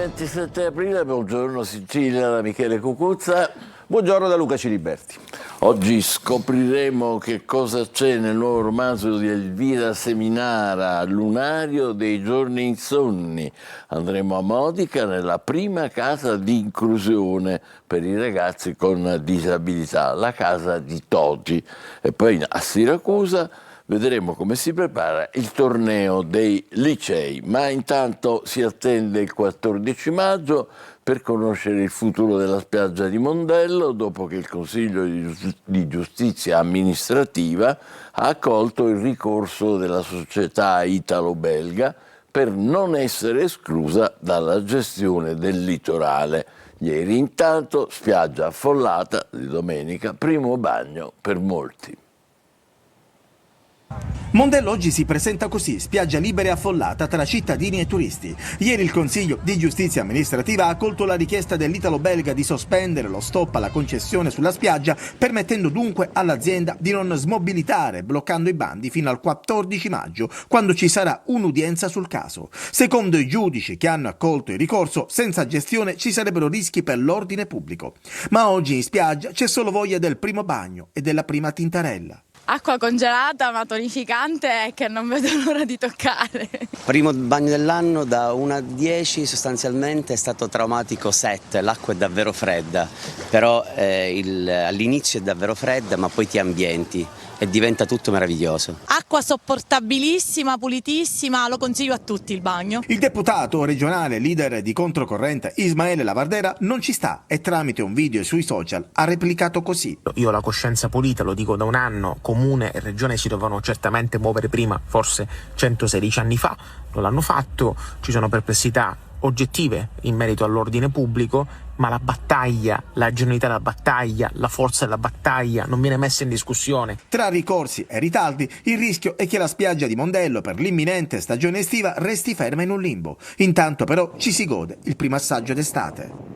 27 aprile, buongiorno Sicilia da Michele Cucuzza. Buongiorno da Luca Ciliberti. Oggi scopriremo che cosa c'è nel nuovo romanzo di Elvira Seminara, Lunario dei giorni insonni. Andremo a Modica, nella prima casa di inclusione per i ragazzi con disabilità, la casa di Togi. E poi a Siracusa vedremo come si prepara il torneo dei licei, ma intanto si attende il 14 maggio per conoscere il futuro della spiaggia di Mondello, dopo che il Consiglio di Giustizia Amministrativa ha accolto il ricorso della società italo-belga per non essere esclusa dalla gestione del litorale. Ieri intanto spiaggia affollata di domenica, primo bagno per molti. Mondello oggi si presenta così, spiaggia libera e affollata tra cittadini e turisti. Ieri il Consiglio di Giustizia Amministrativa ha accolto la richiesta dell'italo-belga di sospendere lo stop alla concessione sulla spiaggia, permettendo dunque all'azienda di non smobilitare, bloccando i bandi fino al 14 maggio, quando ci sarà un'udienza sul caso. Secondo i giudici che hanno accolto il ricorso, senza gestione ci sarebbero rischi per l'ordine pubblico. Ma oggi in spiaggia c'è solo voglia del primo bagno e della prima tintarella. Acqua congelata ma tonificante che non vedo l'ora di toccare. Primo bagno dell'anno da 1 a 10 sostanzialmente è stato traumatico 7, l'acqua è davvero fredda, però all'inizio è davvero fredda ma poi ti ambienti e diventa tutto meraviglioso. Acqua sopportabilissima, pulitissima, lo consiglio a tutti il bagno. Il deputato regionale leader di controcorrente Ismaele Lavardera non ci sta e tramite un video sui social ha replicato così. Io ho la coscienza pulita, lo dico da un anno, comune e regione si dovevano certamente muovere prima, forse 116 anni fa, non l'hanno fatto, ci sono perplessità oggettive in merito all'ordine pubblico, ma la battaglia, la genuinità della battaglia, la forza della battaglia non viene messa in discussione. Tra ricorsi e ritardi, il rischio è che la spiaggia di Mondello per l'imminente stagione estiva resti ferma in un limbo. Intanto però ci si gode il primo assaggio d'estate.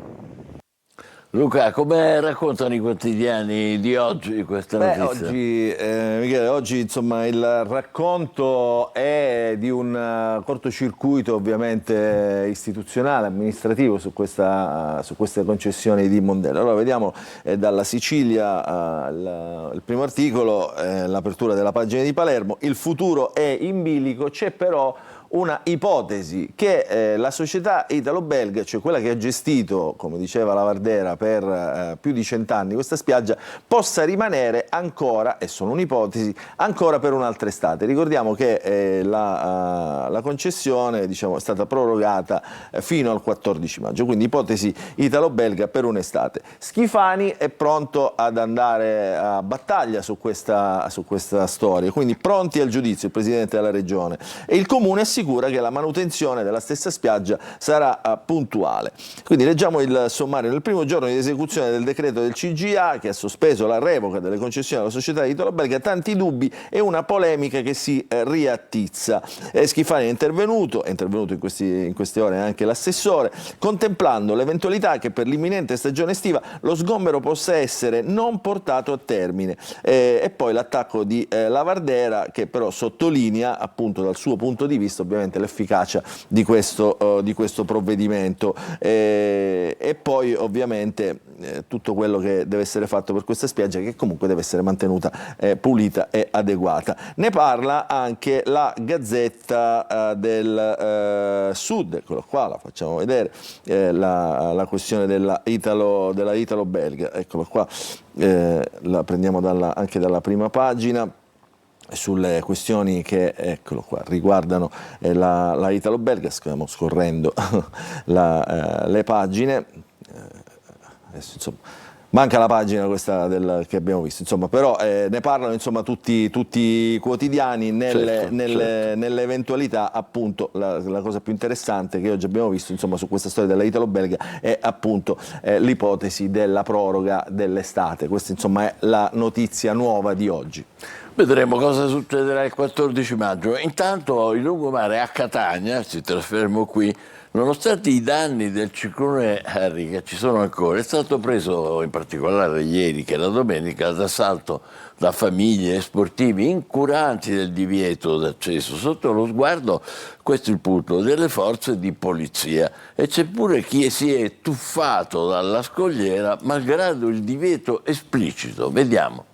Luca, come raccontano i quotidiani di oggi questa notizia? Michele, oggi insomma il racconto è di un cortocircuito ovviamente istituzionale, amministrativo su queste concessioni di Mondello. Allora vediamo dalla Sicilia il primo articolo, l'apertura della pagina di Palermo, il futuro è in bilico, c'è però una ipotesi che la società italo-belga, cioè quella che ha gestito, come diceva Lavardera, per più di 100 anni questa spiaggia, possa rimanere ancora, e sono un'ipotesi, ancora per un'altra estate. Ricordiamo che la concessione, diciamo, è stata prorogata fino al 14 maggio, quindi ipotesi italo-belga per un'estate. Schifani è pronto ad andare a battaglia su questa storia, quindi pronti al giudizio il Presidente della Regione, e il Comune assicura che la manutenzione della stessa spiaggia sarà puntuale. Quindi leggiamo il sommario. Nel primo giorno di esecuzione del decreto del CGA che ha sospeso la revoca delle concessioni alla società italo-belga, tanti dubbi e una polemica che si riattizza. Schifani è intervenuto in queste ore anche l'assessore, contemplando l'eventualità che per l'imminente stagione estiva lo sgombero possa essere non portato a termine. E poi l'attacco di Lavardera, che però sottolinea appunto dal suo punto di vista ovviamente l'efficacia di questo provvedimento, e poi ovviamente tutto quello che deve essere fatto per questa spiaggia, che comunque deve essere mantenuta pulita e adeguata. Ne parla anche la Gazzetta del Sud, eccolo qua, la facciamo vedere, la questione della italo-belga, eccolo qua, la prendiamo anche dalla prima pagina, sulle questioni che, eccolo qua, riguardano la italo-belga. Stiamo scorrendo le pagine, adesso, insomma, manca la pagina questa che abbiamo visto, insomma, però ne parlano insomma tutti i quotidiani nell'eventualità, appunto la cosa più interessante che oggi abbiamo visto insomma su questa storia della italo-belga è appunto l'ipotesi della proroga dell'estate. Questa insomma è la notizia nuova di oggi. Vedremo cosa succederà il 14 maggio. Intanto il lungomare a Catania, ci trasferiamo qui, Nonostante i danni del ciclone Harry che ci sono ancora, è stato preso in particolare ieri, che era domenica, d'assalto da famiglie e sportivi incuranti del divieto d'accesso, sotto lo sguardo, questo è il punto, delle forze di polizia. E c'è pure chi si è tuffato dalla scogliera malgrado il divieto esplicito. Vediamo.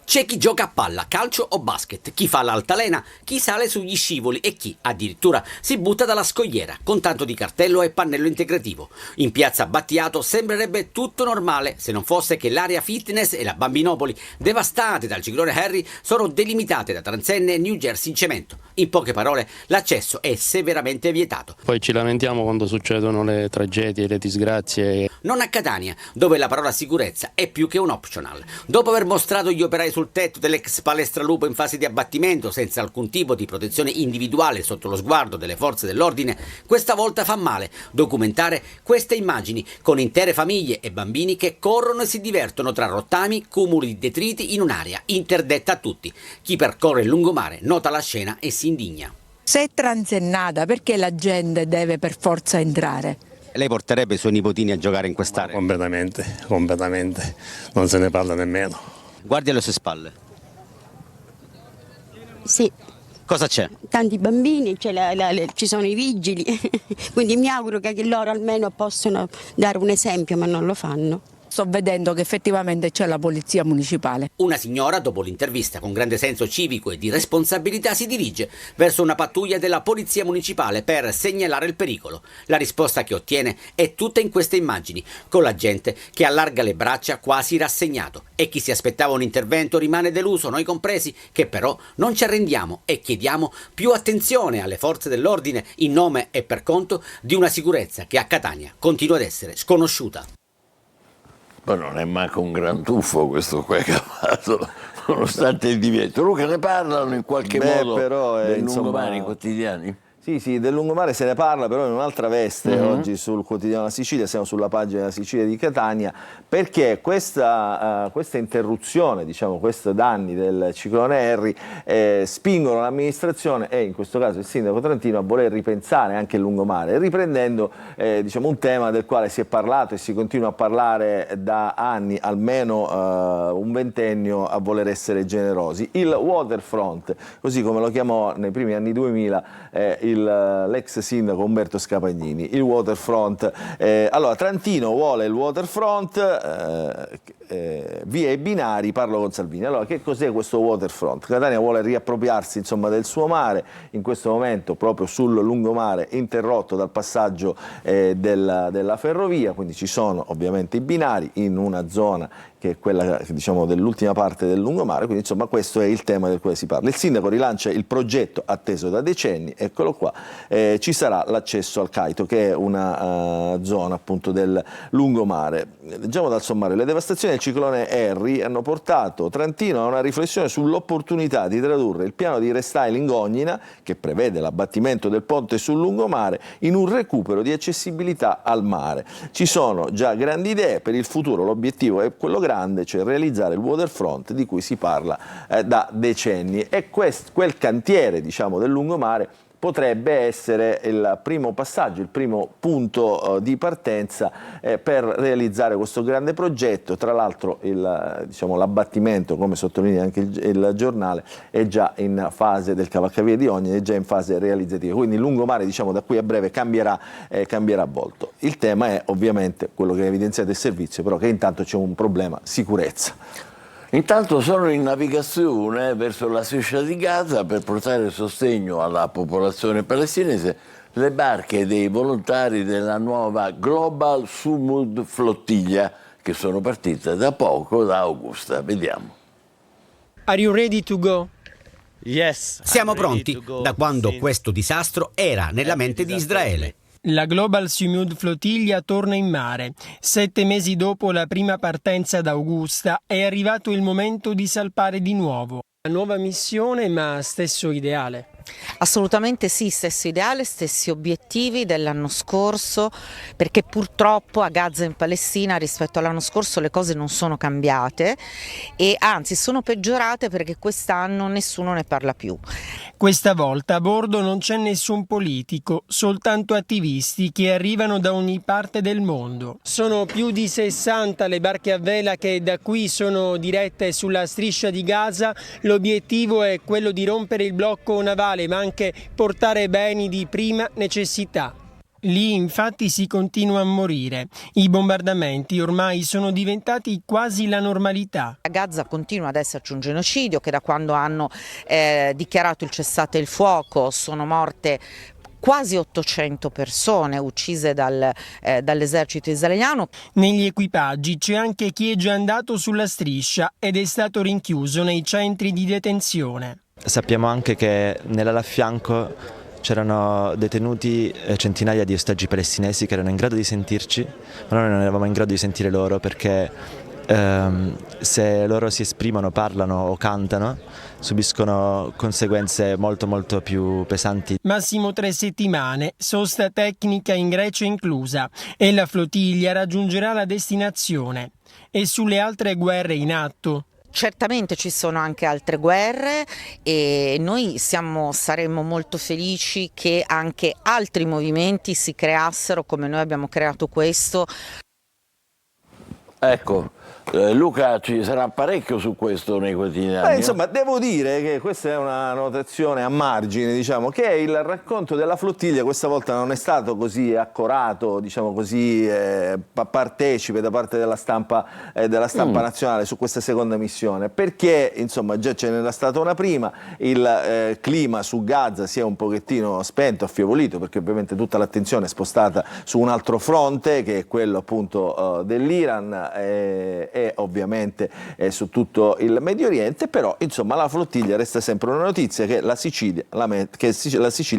C'è chi gioca a palla, calcio o basket, chi fa l'altalena, chi sale sugli scivoli e chi, addirittura, si butta dalla scogliera con tanto di cartello e pannello integrativo. In piazza Battiato sembrerebbe tutto normale se non fosse che l'area fitness e la Bambinopoli, devastate dal ciclone Harry, sono delimitate da transenne e New Jersey in cemento. In poche parole, l'accesso è severamente vietato. Poi ci lamentiamo quando succedono le tragedie, le disgrazie. Non a Catania, dove la parola sicurezza è più che un optional. Dopo aver mostrato gli operai sul tetto dell'ex palestra Lupo in fase di abbattimento senza alcun tipo di protezione individuale sotto lo sguardo delle forze dell'ordine, questa volta fa male documentare queste immagini con intere famiglie e bambini che corrono e si divertono tra rottami, cumuli di detriti in un'area interdetta a tutti. Chi percorre il lungomare nota la scena e si indigna. Se è transennata, perché la gente deve per forza entrare? Lei porterebbe i suoi nipotini a giocare in quest'area? Completamente, non se ne parla nemmeno. Guardi alle sue spalle. Sì. Cosa c'è? Tanti bambini, ci sono i vigili, quindi mi auguro che loro almeno possano dare un esempio, ma non lo fanno. Sto vedendo che effettivamente c'è la polizia municipale. Una signora, dopo l'intervista, con grande senso civico e di responsabilità, si dirige verso una pattuglia della polizia municipale per segnalare il pericolo. La risposta che ottiene è tutta in queste immagini, con la gente che allarga le braccia quasi rassegnato. E chi si aspettava un intervento rimane deluso, noi compresi, che però non ci arrendiamo e chiediamo più attenzione alle forze dell'ordine in nome e per conto di una sicurezza che a Catania continua ad essere sconosciuta. Ma non è manco un gran tuffo questo qua che ha fatto, nonostante il divieto. Luca, ne parlano in qualche modo però, dei lungomari quotidiani? Sì, del lungomare se ne parla, però in un'altra veste oggi sul quotidiano La Sicilia, siamo sulla pagina della Sicilia di Catania, perché questa interruzione, diciamo, questi danni del ciclone Harry spingono l'amministrazione e in questo caso il sindaco Trantino a voler ripensare anche il lungomare, riprendendo diciamo, un tema del quale si è parlato e si continua a parlare da anni, almeno un ventennio, a voler essere generosi. Il waterfront, così come lo chiamò nei primi anni 2000 l'ex sindaco Umberto Scapagnini, il waterfront. Allora, Trantino vuole il waterfront, via i binari, parlo con Salvini. Allora, che cos'è questo waterfront? Catania vuole riappropriarsi, insomma, del suo mare, in questo momento proprio sul lungomare interrotto dal passaggio della ferrovia, quindi ci sono ovviamente i binari in una zona che è quella, diciamo, dell'ultima parte del lungomare, quindi insomma questo è il tema del quale si parla. Il sindaco rilancia il progetto atteso da decenni, eccolo qua, ci sarà l'accesso al Caito, che è una zona appunto del lungomare. Leggiamo dal sommario: le devastazioni del ciclone Harry hanno portato Trantino a una riflessione sull'opportunità di tradurre il piano di restyling Ognina, che prevede l'abbattimento del ponte sul lungomare, in un recupero di accessibilità al mare. Ci sono già grandi idee per il futuro, l'obiettivo è quello grande, cioè realizzare il waterfront di cui si parla da decenni, e quel cantiere, diciamo, del lungomare potrebbe essere il primo passaggio, il primo punto di partenza per realizzare questo grande progetto. Tra l'altro diciamo, l'abbattimento, come sottolinea anche il giornale, è già in fase del cavalcavia di Ognina, è già in fase realizzativa, quindi il lungomare, diciamo, da qui a breve cambierà volto. Il tema è ovviamente quello che ha evidenziato il servizio, però che intanto c'è un problema sicurezza. Intanto sono in navigazione verso la striscia di Gaza per portare sostegno alla popolazione palestinese le barche dei volontari della nuova Global Sumud Flottiglia, che sono partite da poco da Augusta. Vediamo. Are you ready to go? Yes. Siamo pronti da quando questo disastro era nella mente di Israele. La Global Sumud Flottiglia torna in mare. 7 mesi dopo la prima partenza da Augusta è arrivato il momento di salpare di nuova missione, ma stesso ideale. Assolutamente sì, stesso ideale, stessi obiettivi dell'anno scorso, perché purtroppo a Gaza e in Palestina rispetto all'anno scorso le cose non sono cambiate e anzi sono peggiorate perché quest'anno nessuno ne parla più. Questa volta a bordo non c'è nessun politico, soltanto attivisti che arrivano da ogni parte del mondo. Sono più di 60 le barche a vela che da qui sono dirette sulla striscia di Gaza. L'obiettivo è quello di rompere il blocco navale, ma anche portare beni di prima necessità. Lì infatti si continua a morire. I bombardamenti ormai sono diventati quasi la normalità. A Gaza continua ad esserci un genocidio che da quando hanno dichiarato il cessate il fuoco sono morte quasi 800 persone uccise dall'esercito israeliano. Negli equipaggi c'è anche chi è già andato sulla striscia ed è stato rinchiuso nei centri di detenzione. Sappiamo anche che nell'ala a fianco c'erano detenuti centinaia di ostaggi palestinesi che erano in grado di sentirci, ma noi non eravamo in grado di sentire loro perché se loro si esprimono, parlano o cantano, subiscono conseguenze molto più pesanti. Massimo 3 settimane, sosta tecnica in Grecia inclusa, e la flottiglia raggiungerà la destinazione. E sulle altre guerre in atto? Certamente ci sono anche altre guerre e noi saremmo molto felici che anche altri movimenti si creassero come noi abbiamo creato questo. Ecco, Luca, ci sarà parecchio su questo nei quotidiani. Insomma, devo dire che questa è una notazione a margine, diciamo, che il racconto della flottiglia questa volta non è stato così accorato, diciamo così, partecipe da parte della stampa nazionale su questa seconda missione, perché insomma già ce n'era stata una prima, il clima su Gaza si è un pochettino spento, affievolito, perché ovviamente tutta l'attenzione è spostata su un altro fronte, che è quello appunto dell'Iran, e ovviamente su tutto il Medio Oriente, però insomma la flottiglia resta sempre una notizia che la Sicilia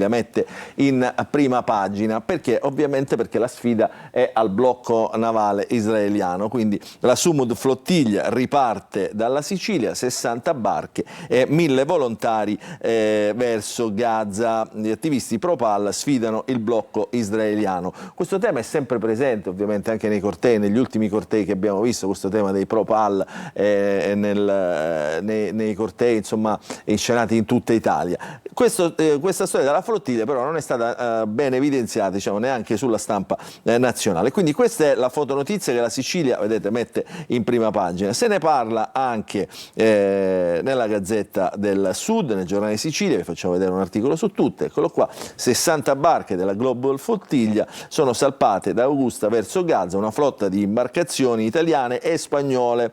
mette in prima pagina, perché ovviamente la sfida è al blocco navale israeliano, quindi la Sumud flottiglia riparte dalla Sicilia, 60 barche e 1000 volontari verso Gaza. Gli attivisti pro-Pal sfidano il blocco israeliano. Questo tema è sempre presente ovviamente anche nei cortei, negli ultimi cortei che abbiamo visto, questo tema dei pro-Pal nei cortei insomma inscenati in tutta Italia. Questa storia della flottiglia però non è stata ben evidenziata, diciamo, neanche sulla stampa nazionale, quindi questa è la fotonotizia che la Sicilia, vedete, mette in prima pagina. Se ne parla anche nella Gazzetta del Sud, nel giornale Sicilia, vi facciamo vedere un articolo su tutte, eccolo qua: 60 barche della Global Flottiglia sono salpate da Augusta verso Gaza, una flotta di imbarcazioni italiane e spagnole,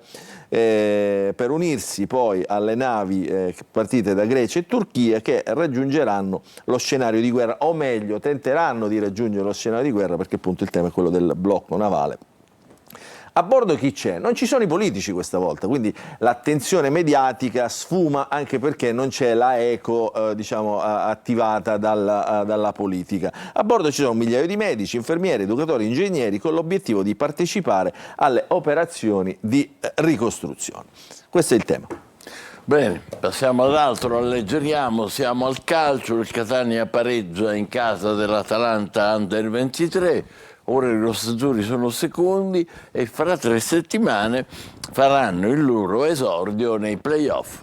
per unirsi poi alle navi partite da Grecia e Turchia, che raggiungeranno lo scenario di guerra, o meglio tenteranno di raggiungere lo scenario di guerra, perché appunto il tema è quello del blocco navale. A bordo chi c'è? Non ci sono i politici questa volta, quindi l'attenzione mediatica sfuma, anche perché non c'è la eco diciamo, attivata dalla politica. A bordo ci sono un migliaio di medici, infermieri, educatori, ingegneri, con l'obiettivo di partecipare alle operazioni di ricostruzione. Questo è il tema. Bene, passiamo ad altro, alleggeriamo, siamo al calcio. Il Catania pareggia in casa dell'Atalanta Under 23. Ora i rossazzurri sono secondi e fra 3 settimane faranno il loro esordio nei play-off.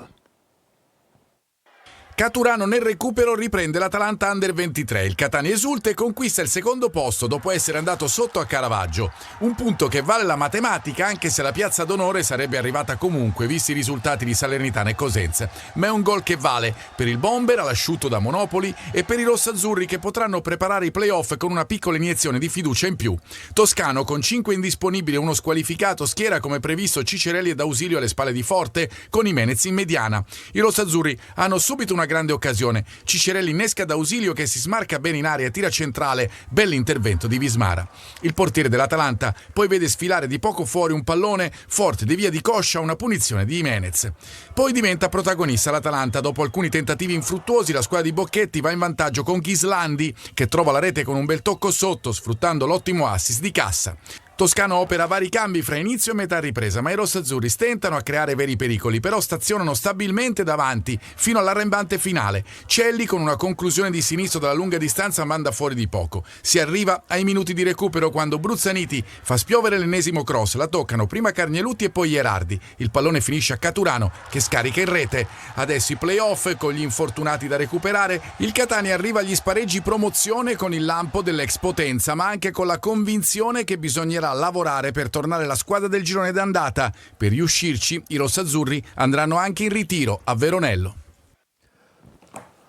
Caturano nel recupero riprende l'Atalanta Under 23. Il Catania esulta e conquista il secondo posto dopo essere andato sotto a Caravaggio. Un punto che vale la matematica, anche se la piazza d'onore sarebbe arrivata comunque, visti i risultati di Salernitana e Cosenza. Ma è un gol che vale per il bomber all'asciutto da Monopoli e per i rossazzurri, che potranno preparare i playoff con una piccola iniezione di fiducia in più. Toscano con 5 indisponibili e uno squalificato schiera come previsto Cicerelli ed Ausilio alle spalle di Forte, con Jimenez in mediana. I rossazzurri hanno subito una grande occasione. Cicerelli innesca da Ausilio, che si smarca bene in aria e tira centrale. Bell'intervento di Vismara. Il portiere dell'Atalanta poi vede sfilare di poco fuori un pallone, Forte devia di coscia una punizione di Jimenez. Poi diventa protagonista l'Atalanta. Dopo alcuni tentativi infruttuosi, la squadra di Bocchetti va in vantaggio con Ghislandi, che trova la rete con un bel tocco sotto, sfruttando l'ottimo assist di Cassa. Toscano opera vari cambi fra inizio e metà ripresa, ma i rossazzurri stentano a creare veri pericoli, però stazionano stabilmente davanti fino all'arrembante finale. Celli con una conclusione di sinistro dalla lunga distanza manda fuori di poco. Si arriva ai minuti di recupero quando Bruzzaniti fa spiovere l'ennesimo cross, la toccano prima Carnielutti e poi Ierardi. Il pallone finisce a Caturano che scarica in rete. Adesso i play-off con gli infortunati da recuperare. Il Catania arriva agli spareggi promozione con il lampo dell'ex Potenza, ma anche con la convinzione che bisognerà lavorare per tornare la squadra del girone d'andata. Per riuscirci, i rossazzurri andranno anche in ritiro a Veronello.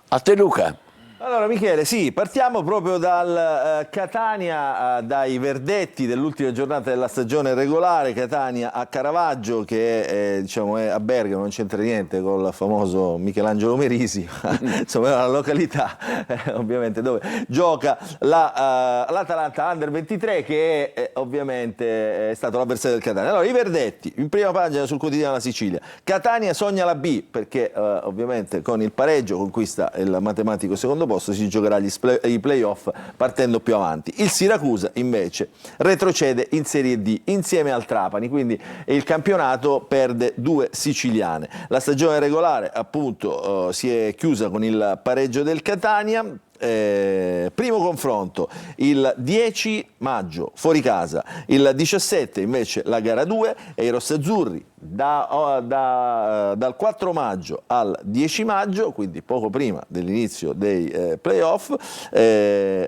A te Luca. Allora Michele, sì, partiamo proprio dal Catania, dai verdetti dell'ultima giornata della stagione regolare. Catania a Caravaggio, che diciamo, è a Bergamo, non c'entra niente con il famoso Michelangelo Merisi, insomma è una località ovviamente dove gioca l'Atalanta Under 23, che ovviamente è stato l'avversario del Catania. Allora i verdetti, in prima pagina sul quotidiano La Sicilia: Catania sogna la B, perché ovviamente con il pareggio conquista il matematico secondo posto, si giocherà i play-off partendo più avanti. Il Siracusa invece retrocede in Serie D insieme al Trapani, quindi il campionato perde 2 siciliane. La stagione regolare appunto si è chiusa con il pareggio del Catania. Primo confronto il 10 maggio fuori casa, il 17 invece la gara 2, e i rossazzurri dal 4 maggio al 10 maggio, quindi poco prima dell'inizio dei playoff,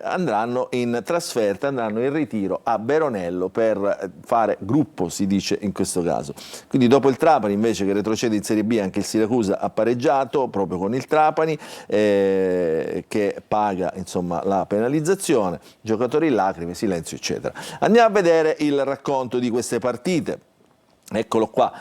andranno in trasferta, andranno in ritiro a Veronello per fare gruppo, si dice in questo caso. Quindi dopo il Trapani invece, che retrocede in Serie B, anche il Siracusa ha pareggiato proprio con il Trapani, che paga insomma la penalizzazione, giocatori in lacrime, silenzio eccetera. Andiamo a vedere il racconto di queste partite. Eccolo qua,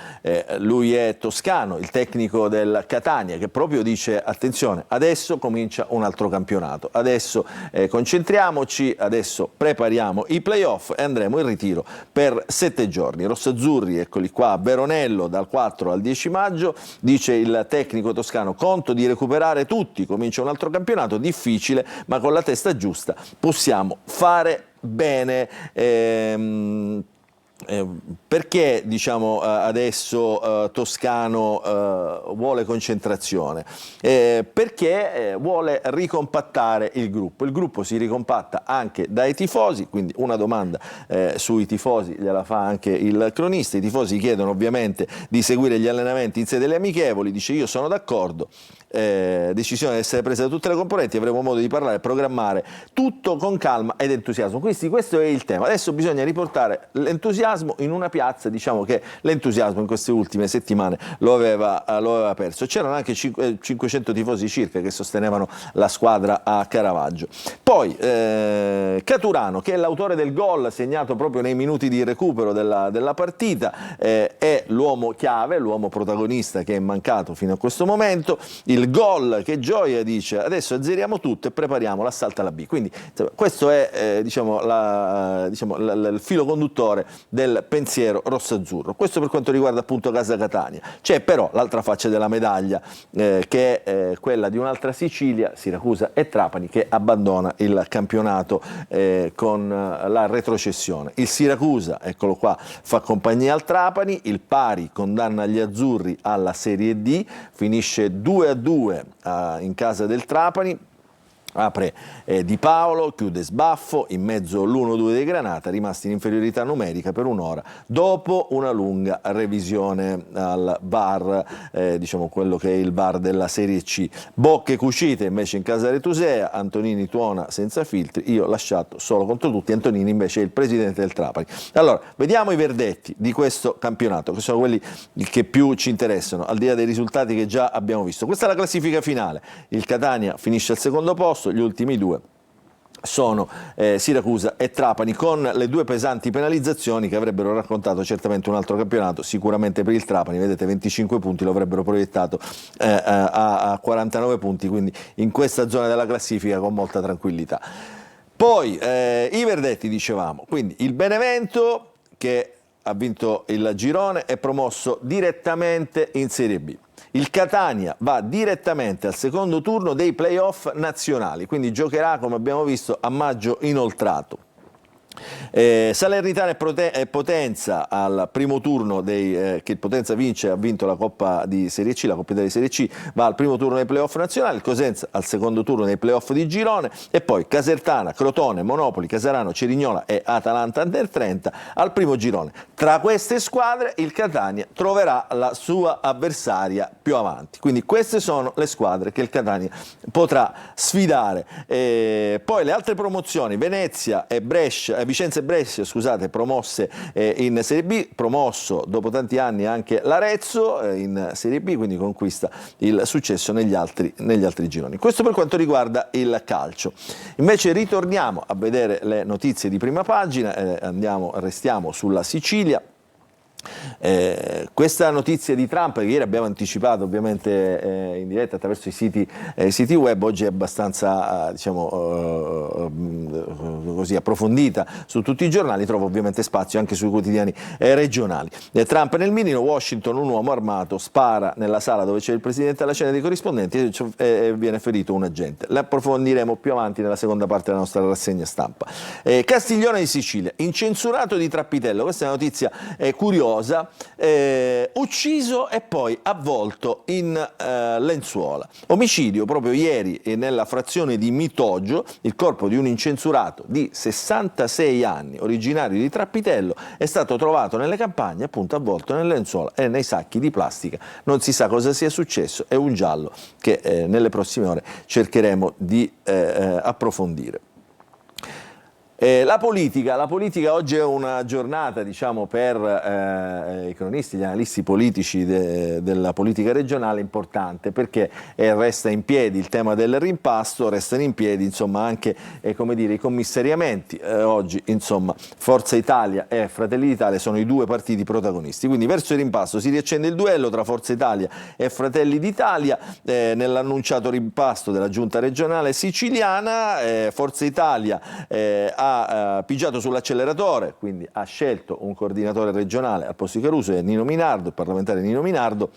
lui è Toscano, il tecnico del Catania, che proprio dice: attenzione, adesso comincia un altro campionato, adesso concentriamoci, adesso prepariamo i playoff e andremo in ritiro per 7 giorni. Rossazzurri, eccoli qua, a Veronello dal 4 al 10 maggio, dice il tecnico toscano: conto di recuperare tutti, comincia un altro campionato difficile, ma con la testa giusta possiamo fare bene. Perché diciamo adesso Toscano vuole concentrazione? Perché vuole ricompattare il gruppo si ricompatta anche dai tifosi, quindi una domanda sui tifosi gliela fa anche il cronista. I tifosi chiedono ovviamente di seguire gli allenamenti in sede delle amichevoli, dice: io sono d'accordo, decisione deve essere presa da tutte le componenti, avremo modo di parlare e programmare tutto con calma ed entusiasmo. Quindi questo è il tema, adesso bisogna riportare l'entusiasmo in una piazza, diciamo che l'entusiasmo in queste ultime settimane lo aveva perso. C'erano anche 500 tifosi circa che sostenevano la squadra a Caravaggio. Poi Caturano, che è l'autore del gol segnato proprio nei minuti di recupero della partita, è l'uomo chiave, l'uomo protagonista che è mancato fino a questo momento. Il gol che gioia, dice: adesso azzeriamo tutto e prepariamo l'assalto alla B. Quindi questo è il filo conduttore del pensiero rossazzurro. Questo per quanto riguarda appunto Casa Catania. C'è però l'altra faccia della medaglia, che è quella di un'altra Sicilia, Siracusa e Trapani, che abbandona il campionato con la retrocessione. Il Siracusa, eccolo qua, fa compagnia al Trapani, il pari condanna gli azzurri alla Serie D, finisce 2-2 in casa del Trapani. Apre Di Paolo, chiude Sbaffo, in mezzo l'1-2 dei Granata, rimasti in inferiorità numerica per un'ora dopo una lunga revisione al VAR, diciamo quello che è il VAR della Serie C. Bocche cucite invece in casa Retusea, Antonini tuona senza filtri, io lasciato solo contro tutti. Antonini invece è il presidente del Trapani. Allora, vediamo i verdetti di questo campionato, che sono quelli che più ci interessano, al di là dei risultati che già abbiamo visto. Questa è la classifica finale, il Catania finisce al secondo posto, gli ultimi due sono Siracusa e Trapani, con le 2 pesanti penalizzazioni che avrebbero raccontato certamente un altro campionato. Sicuramente per il Trapani, vedete, 25 punti lo avrebbero proiettato a 49 punti, quindi in questa zona della classifica con molta tranquillità. Poi i verdetti, dicevamo, quindi il Benevento, che ha vinto il girone, è promosso direttamente in Serie B. Il Catania va direttamente al secondo turno dei playoff nazionali, quindi giocherà, come abbiamo visto, a maggio inoltrato. Salernitana e Potenza al primo turno che il Potenza ha vinto la Coppa di Serie C, la Coppa Italia di Serie C, va al primo turno dei playoff nazionali, il Cosenza al secondo turno dei playoff di girone, e poi Casertana, Crotone, Monopoli, Casarano, Cerignola e Atalanta Under 30 al primo girone. Tra queste squadre il Catania troverà la sua avversaria più avanti, quindi queste sono le squadre che il Catania potrà sfidare. Poi le altre promozioni, Vicenza e Brescia, scusate, promosse in Serie B, promosso dopo tanti anni anche l'Arezzo in Serie B, quindi conquista il successo negli altri gironi. Questo per quanto riguarda il calcio. Invece ritorniamo a vedere le notizie di prima pagina, restiamo sulla Sicilia. Questa notizia di Trump, che ieri abbiamo anticipato ovviamente in diretta attraverso i siti web, oggi è abbastanza così approfondita su tutti i giornali, trova ovviamente spazio anche sui quotidiani regionali. Trump nel mirino, Washington, un uomo armato spara nella sala dove c'è il presidente alla cena dei corrispondenti e viene ferito un agente. La approfondiremo più avanti nella seconda parte della nostra rassegna stampa. Castiglione di Sicilia, incensurato di Trappitello, questa è una notizia curiosa. Ucciso e poi avvolto in lenzuola. Omicidio proprio ieri nella frazione di Mitoggio, il corpo di un incensurato di 66 anni, originario di Trappitello, è stato trovato nelle campagne, appunto avvolto nelle lenzuola e nei sacchi di plastica. Non si sa cosa sia successo, è un giallo che nelle prossime ore cercheremo di approfondire. La politica oggi è una giornata, diciamo, per i cronisti, gli analisti politici della politica regionale importante, perché resta in piedi il tema del rimpasto, restano in piedi insomma anche i commissariamenti. Oggi insomma Forza Italia e Fratelli d'Italia sono i due partiti protagonisti, quindi verso il rimpasto si riaccende il duello tra Forza Italia e Fratelli d'Italia nell'annunciato rimpasto della giunta regionale siciliana. Forza Italia ha pigiato sull'acceleratore, quindi ha scelto un coordinatore regionale al posto di Caruso, è Nino Minardo, il parlamentare Nino Minardo,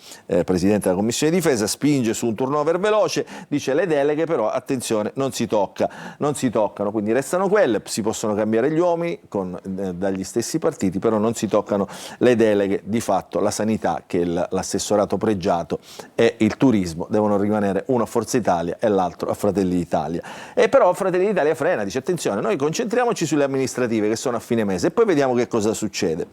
presidente della Commissione Difesa, spinge su un turnover veloce, dice le deleghe però attenzione non si toccano, quindi restano quelle, si possono cambiare gli uomini dagli stessi partiti, però non si toccano le deleghe, di fatto la sanità, che è l'assessorato pregiato, e il turismo devono rimanere uno a Forza Italia e l'altro a Fratelli d'Italia. E però Fratelli d'Italia frena, dice attenzione, noi concentriamoci sulle amministrative che sono a fine mese e poi vediamo che cosa succede.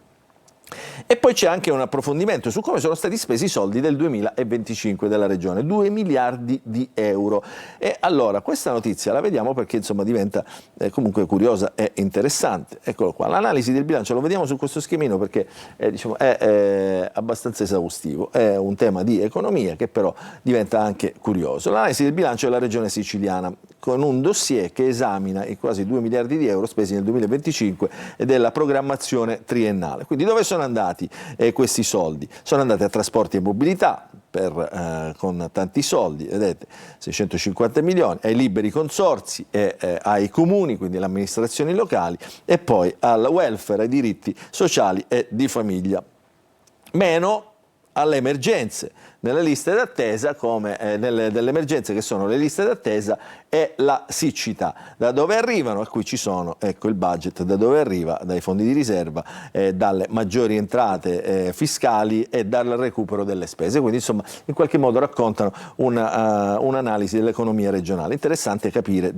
E poi c'è anche un approfondimento su come sono stati spesi i soldi del 2025 della Regione, 2 miliardi di euro. E allora questa notizia la vediamo perché insomma diventa comunque curiosa e interessante. Eccolo qua, l'analisi del bilancio lo vediamo su questo schemino perché è abbastanza esaustivo, è un tema di economia che però diventa anche curioso. L'analisi del bilancio della Regione siciliana, con un dossier che esamina i quasi 2 miliardi di euro spesi nel 2025 e della programmazione triennale. Quindi dove sono andati questi soldi? Sono andati a trasporti e mobilità con tanti soldi, vedete, 650 milioni, ai liberi consorzi e ai comuni, quindi alle amministrazioni locali, e poi al welfare, ai diritti sociali e di famiglia. Meno alle emergenze, nelle liste d'attesa, delle emergenze che sono le liste d'attesa e la siccità. Da dove arrivano? A cui ci sono, ecco il budget, da dove arriva? Dai fondi di riserva, dalle maggiori entrate fiscali e dal recupero delle spese. Quindi insomma in qualche modo raccontano un'analisi dell'economia regionale. Interessante capire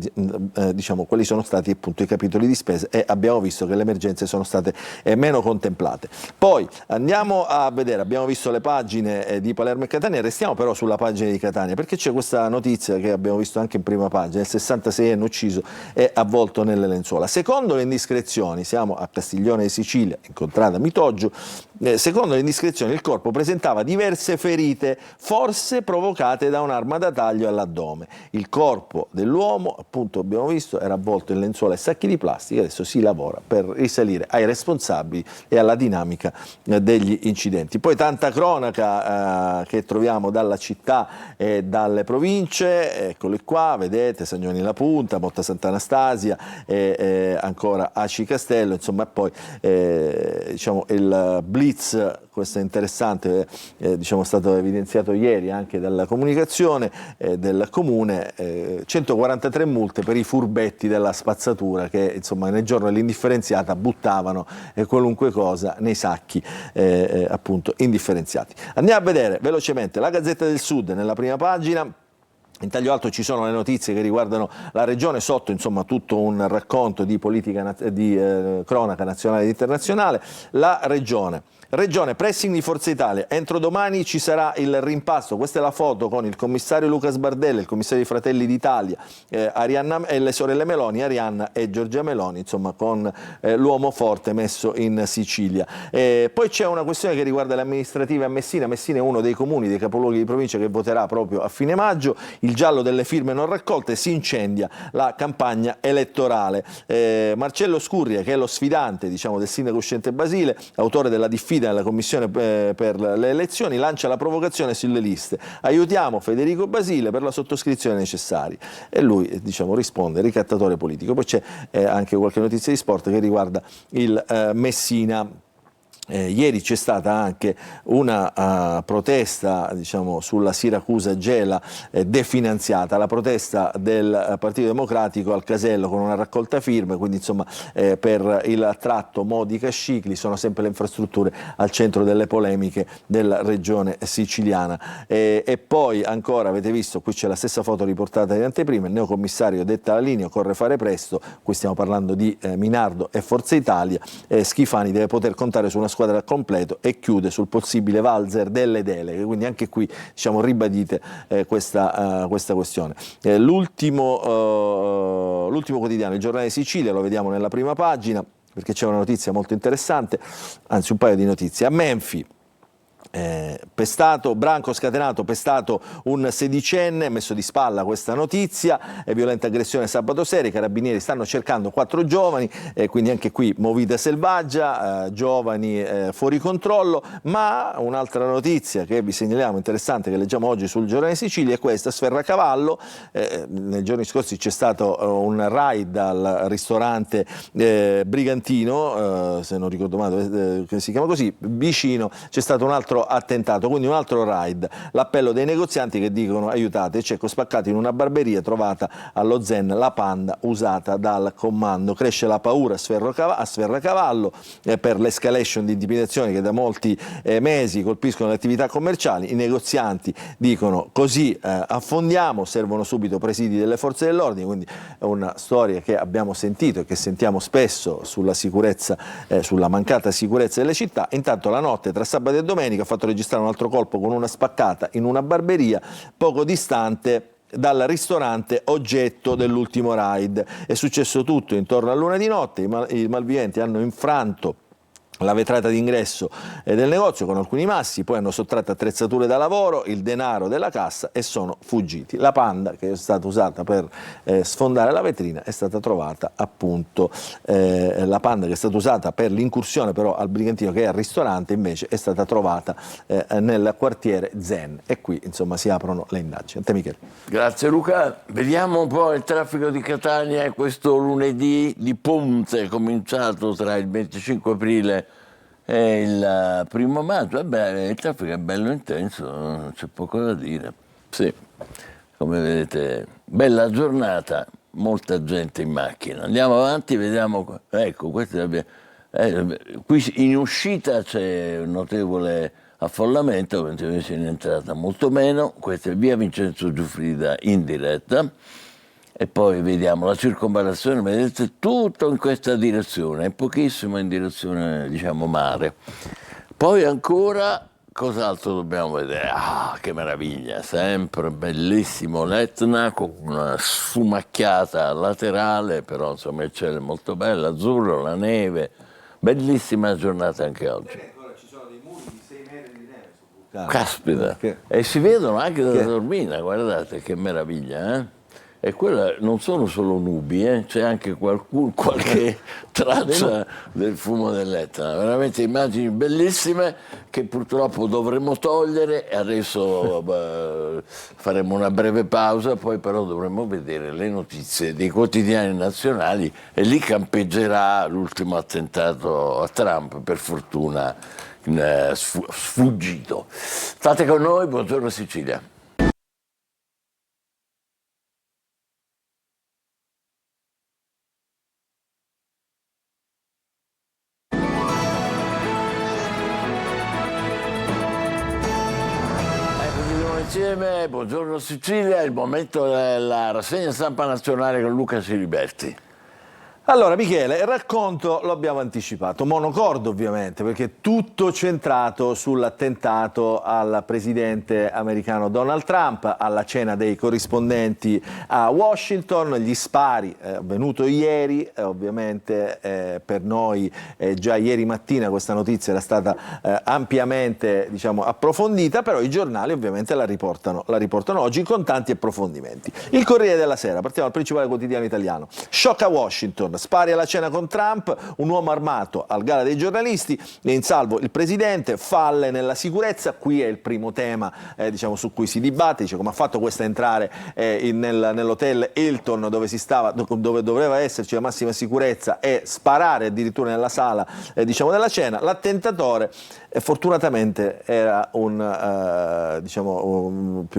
diciamo, quali sono stati appunto i capitoli di spesa, e abbiamo visto che le emergenze sono state meno contemplate. Poi andiamo a vedere, abbiamo visto le pagine di Palermo e Catania, restiamo però sulla pagina di Catania perché c'è questa notizia che abbiamo visto anche in prima pagina: il 66enne ucciso e avvolto nelle lenzuola. Secondo le indiscrezioni, siamo a Castiglione di Sicilia, incontrata Mitoggio, secondo le indiscrezioni il corpo presentava diverse ferite, forse provocate da un'arma da taglio all'addome. Il corpo dell'uomo, appunto abbiamo visto, era avvolto in lenzuola e sacchi di plastica. Adesso si lavora per risalire ai responsabili e alla dinamica degli incidenti. Poi tanta cronaca che troviamo dalla città e dalle province, eccoli qua, vedete, San Giovanni la Punta, Motta Sant'Anastasia, ancora Aci Castello, insomma poi diciamo il blitz blitz, questo è interessante, diciamo, è stato evidenziato ieri anche dalla comunicazione del comune, 143 multe per i furbetti della spazzatura che, insomma, nel giorno dell'indifferenziata buttavano qualunque cosa nei sacchi appunto indifferenziati. Andiamo a vedere velocemente la Gazzetta del Sud nella prima pagina. In taglio alto ci sono le notizie che riguardano la regione, sotto insomma tutto un racconto di politica di cronaca nazionale ed internazionale. La Regione, pressing di Forza Italia, entro domani ci sarà il rimpasto, questa è la foto con il commissario Luca Sbardella, il commissario di Fratelli d'Italia, Arianna, e le sorelle Meloni, Arianna e Giorgia Meloni, insomma con l'uomo forte messo in Sicilia. Poi c'è una questione che riguarda le amministrative a Messina. Messina è uno dei comuni, dei capoluoghi di provincia che voterà proprio a fine maggio, il giallo delle firme non raccolte, si incendia la campagna elettorale. Marcello Scurria, che è lo sfidante, diciamo, del sindaco uscente Basile, autore della diffida nella commissione per le elezioni, lancia la provocazione sulle liste: aiutiamo Federico Basile per la sottoscrizione necessaria, e lui, diciamo, risponde: ricattatore politico. Poi c'è anche qualche notizia di sport che riguarda il Messina. Ieri c'è stata anche una protesta, diciamo, sulla Siracusa Gela definanziata, la protesta del Partito Democratico al Casello con una raccolta firme, quindi insomma per il tratto Modica-Scicli sono sempre le infrastrutture al centro delle polemiche della regione siciliana. E poi ancora avete visto, qui c'è la stessa foto riportata in anteprima, il neocommissario detta la linea, occorre fare presto, qui stiamo parlando di Minardo e Forza Italia. Schifani deve poter contare su una squadra al completo e chiude sul possibile valzer delle deleghe, quindi anche qui, diciamo, ribadite questa questione. L'ultimo quotidiano, il Giornale di Sicilia, lo vediamo nella prima pagina perché c'è una notizia molto interessante, anzi un paio di notizie. A Menfi, pestato, branco scatenato, pestato un sedicenne, messo di spalla questa notizia, violenta aggressione sabato sera, i carabinieri stanno cercando 4 giovani, quindi anche qui movida selvaggia, giovani fuori controllo. Ma un'altra notizia che vi segnaliamo interessante, che leggiamo oggi sul Giornale di Sicilia, è questa: Sferracavallo, nei giorni scorsi c'è stato un raid al ristorante Brigantino, se non ricordo male che si chiama così, vicino c'è stato un altro attentato, quindi un altro raid. L'appello dei negozianti che dicono: aiutate, cieco spaccato in una barberia trovata allo Zen la panda usata dal comando. Cresce la paura a Sferracavallo per l'escalation di intimidazioni che da molti mesi colpiscono le attività commerciali. I negozianti dicono: così affondiamo, servono subito presidi delle forze dell'ordine. Quindi è una storia che abbiamo sentito e che sentiamo spesso sulla sicurezza, sulla mancata sicurezza delle città. Intanto la notte tra sabato e domenica ha fatto registrare un altro colpo con una spaccata in una barberia poco distante dal ristorante oggetto dell'ultimo raid. È successo tutto intorno all'1 di notte, i malviventi hanno infranto la vetrata d'ingresso del negozio con alcuni massi, poi hanno sottratto attrezzature da lavoro, il denaro della cassa e sono fuggiti. La panda che è stata usata per sfondare la vetrina è stata trovata appunto, la panda che è stata usata per l'incursione però al Brigantino, che è al ristorante, invece è stata trovata nel quartiere Zen, e qui insomma si aprono le indagini. A te, Michele. Grazie Luca, vediamo un po' il traffico di Catania questo lunedì di ponte cominciato tra il 25 aprile e il 1 maggio. Il traffico è bello intenso, c'è poco da dire. Sì, come vedete, bella giornata, molta gente in macchina. Andiamo avanti, vediamo. Ecco, qui in uscita c'è un notevole affollamento, mentre invece in entrata molto meno. Questa è via Vincenzo Giuffrida in diretta. E poi vediamo la circonvallazione, vedete, tutto in questa direzione, pochissimo in direzione, diciamo, mare. Poi ancora, cos'altro dobbiamo vedere? Ah, che meraviglia, sempre bellissimo l'Etna, con una sfumacchiata laterale, però insomma il cielo è molto bello, azzurro, la neve, bellissima giornata anche oggi. Ci sono dei muri di 6 metri di neve sul vulcano. Caspita, e si vedono anche da Taormina, guardate che meraviglia, eh? E quella non sono solo nubi, c'è anche qualche traccia del fumo dell'Etna. Veramente immagini bellissime che purtroppo dovremo togliere, e adesso faremo una breve pausa, poi però dovremo vedere le notizie dei quotidiani nazionali e lì campeggerà l'ultimo attentato a Trump, per fortuna sfuggito. State con noi, buongiorno Sicilia. Insieme, buongiorno Sicilia, è il momento della rassegna stampa nazionale con Luca Siliberti. Allora Michele, il racconto lo abbiamo anticipato, monocorde ovviamente, perché tutto centrato sull'attentato al presidente americano Donald Trump, alla cena dei corrispondenti a Washington, gli spari avvenuto ieri, ovviamente per noi già ieri mattina questa notizia era stata ampiamente approfondita, però i giornali ovviamente la riportano oggi con tanti approfondimenti. Il Corriere della Sera, partiamo dal principale quotidiano italiano, shock a Washington. Spari alla cena con Trump, un uomo armato al gala dei giornalisti, in salvo il presidente, falle nella sicurezza. Qui è il primo tema su cui si dibatte, come ha fatto questa entrare nell'hotel Hilton dove doveva esserci la massima sicurezza e sparare addirittura nella sala della cena. L'attentatore fortunatamente era più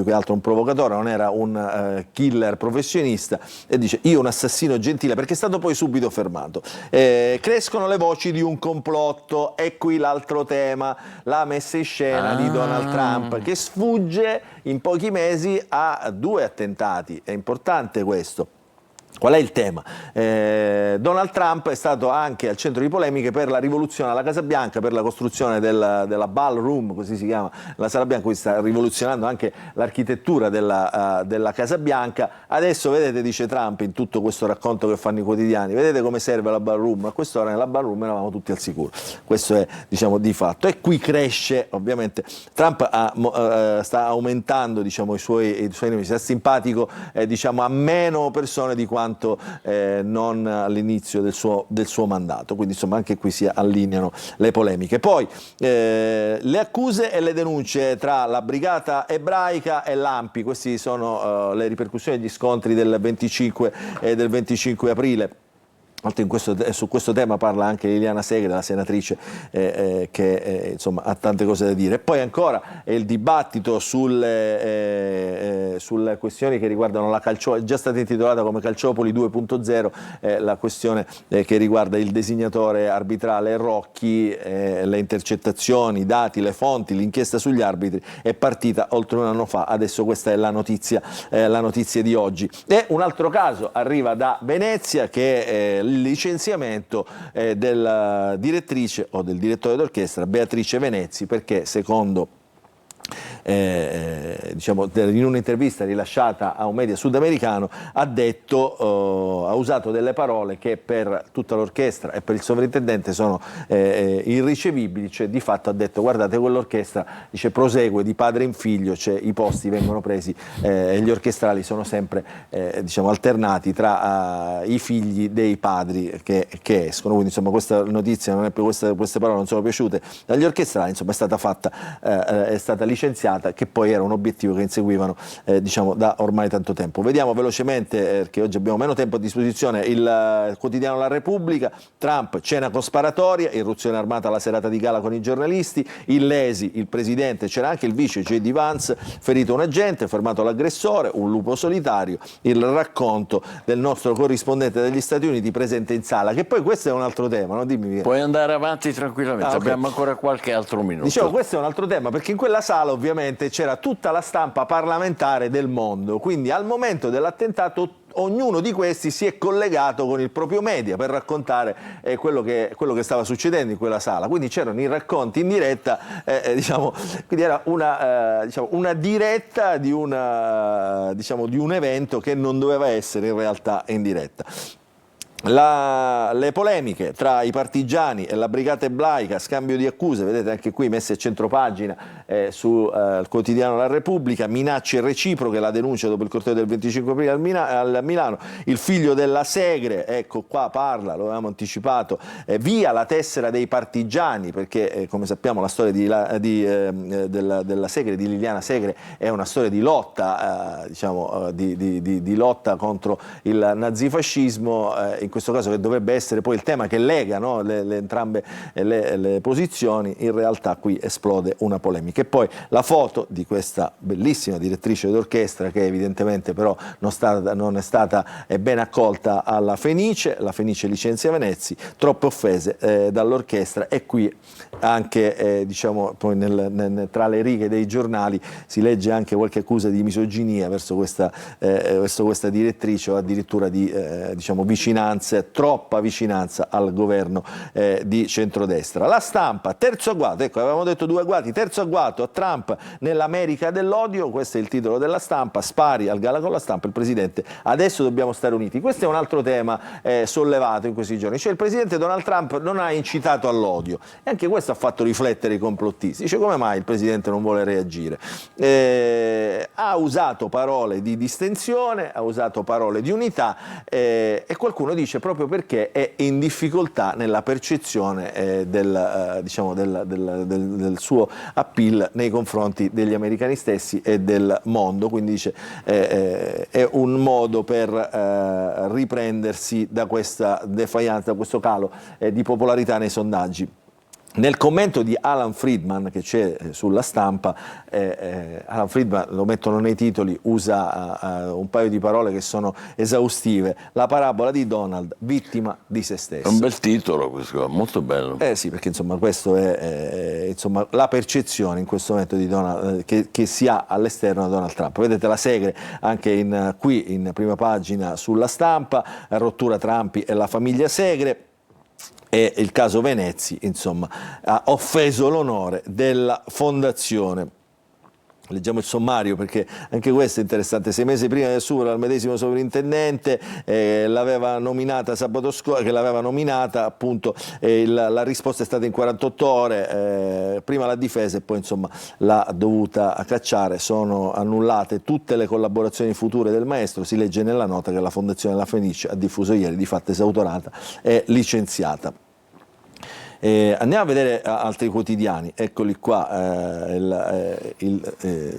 che altro un provocatore, non era un killer professionista, e dice io un assassino gentile, perché è stato poi subito fermato. Crescono le voci di un complotto, e qui l'altro tema, la messa in scena di Donald Trump, che sfugge in pochi mesi a 2 attentati. È importante questo. Qual è il tema? Donald Trump è stato anche al centro di polemiche per la rivoluzione alla Casa Bianca, per la costruzione della ballroom, così si chiama, la Sala Bianca, quindi sta rivoluzionando anche l'architettura della Casa Bianca. Adesso vedete, dice Trump in tutto questo racconto che fanno i quotidiani, vedete come serve la ballroom? A quest'ora nella ballroom eravamo tutti al sicuro. Questo è di fatto. E qui cresce, ovviamente, Trump sta aumentando i suoi nemici, sta simpatico a meno persone di quanto non all'inizio del suo mandato, quindi anche qui si allineano le polemiche. Poi le accuse e le denunce tra la brigata ebraica e l'ANPI, queste sono le ripercussioni degli scontri del 25 aprile. Su questo tema parla anche Liliana Segre, la senatrice, che ha tante cose da dire. E poi ancora il dibattito sulle questioni che riguardano la Calciopoli, è già stata intitolata come Calciopoli 2.0, la questione che riguarda il designatore arbitrale Rocchi, le intercettazioni, i dati, le fonti, l'inchiesta sugli arbitri è partita oltre un anno fa, adesso questa è la notizia di oggi. E un altro caso arriva da Venezia, che il licenziamento della direttrice o del direttore d'orchestra Beatrice Venezzi, perché secondo in un'intervista rilasciata a un media sudamericano ha usato delle parole che per tutta l'orchestra e per il sovrintendente sono irricevibili. Di fatto ha detto guardate, quell'orchestra prosegue di padre in figlio, i posti vengono presi e gli orchestrali sono sempre alternati tra i figli dei padri che escono. Quindi questa notizia non è più, queste parole non sono piaciute dagli orchestrali, è stata licenziata, che poi era un obiettivo che inseguivano da ormai tanto tempo. Vediamo velocemente, perché oggi abbiamo meno tempo a disposizione, il quotidiano La Repubblica. Trump, cena con sparatoria, irruzione armata alla serata di gala con i giornalisti, illesi il presidente, c'era anche il vice J.D. Vance, ferito un agente, fermato l'aggressore, un lupo solitario, il racconto del nostro corrispondente degli Stati Uniti presente in sala, che poi questo è un altro tema, no? Dimmi. Puoi andare avanti tranquillamente, okay. Abbiamo ancora qualche altro minuto. Questo è un altro tema, perché in quella sala ovviamente c'era tutta la stampa parlamentare del mondo, quindi al momento dell'attentato ognuno di questi si è collegato con il proprio media per raccontare quello che stava succedendo in quella sala, quindi c'erano i racconti in diretta, quindi era una diretta di un evento che non doveva essere in realtà in diretta. Le polemiche tra i partigiani e la brigata ebraica, scambio di accuse, vedete anche qui messe a centropagina sul quotidiano La Repubblica, minacce reciproche, la denuncia dopo il corteo del 25 aprile a Milano, il figlio della Segre, ecco qua parla, lo avevamo anticipato, via la tessera dei partigiani, perché come sappiamo la storia della Segre, di Liliana Segre, è una storia di lotta, diciamo, di lotta contro il nazifascismo, in questo caso che dovrebbe essere poi il tema che lega, no, entrambe le posizioni. In realtà qui esplode una polemica. E poi la foto di questa bellissima direttrice d'orchestra che evidentemente però non è stata ben accolta alla Fenice. La Fenice licenzia Venezzi, troppe offese dall'orchestra, e qui anche diciamo poi tra le righe dei giornali si legge anche qualche accusa di misoginia verso questa direttrice, o addirittura di diciamo vicinanza, troppa vicinanza al governo di centrodestra. La Stampa, terzo agguato, ecco, avevamo detto 2 agguati, terzo agguato a Trump nell'America dell'odio, questo è il titolo della Stampa, spari al gala con la Stampa, il presidente, adesso dobbiamo stare uniti. Questo è un altro tema sollevato in questi giorni, cioè il presidente Donald Trump non ha incitato all'odio, e anche questo ha fatto riflettere i complottisti. Dice: come mai il presidente non vuole reagire? Ha usato parole di distensione, ha usato parole di unità, e qualcuno dice proprio perché è in difficoltà nella percezione del suo appeal nei confronti degli americani stessi e del mondo, quindi dice è un modo per riprendersi da questa defiance, da questo calo di popolarità nei sondaggi. Nel commento di Alan Friedman che c'è sulla Stampa, Alan Friedman, lo mettono nei titoli, usa un paio di parole che sono esaustive: la parabola di Donald, vittima di se stesso. È un bel titolo questo, molto bello. Sì, perché insomma questo è insomma, la percezione in questo momento di Donald, che si ha all'esterno da Donald Trump. Vedete la Segre anche qui in prima pagina sulla Stampa, rottura Trump e la famiglia Segre. E il caso Venezzi, insomma, ha offeso l'onore della fondazione. Leggiamo il sommario perché anche questo è interessante. 6 mesi prima di assumere al medesimo sovrintendente, l'aveva nominata sabato scorso, che l'aveva nominata appunto, la risposta è stata in 48 ore, prima l'ha difesa e poi insomma l'ha dovuta cacciare. Sono annullate tutte le collaborazioni future del maestro, si legge nella nota che la Fondazione La Fenice ha diffuso ieri, di fatto esautorata e licenziata. Andiamo a vedere altri quotidiani, eccoli qua,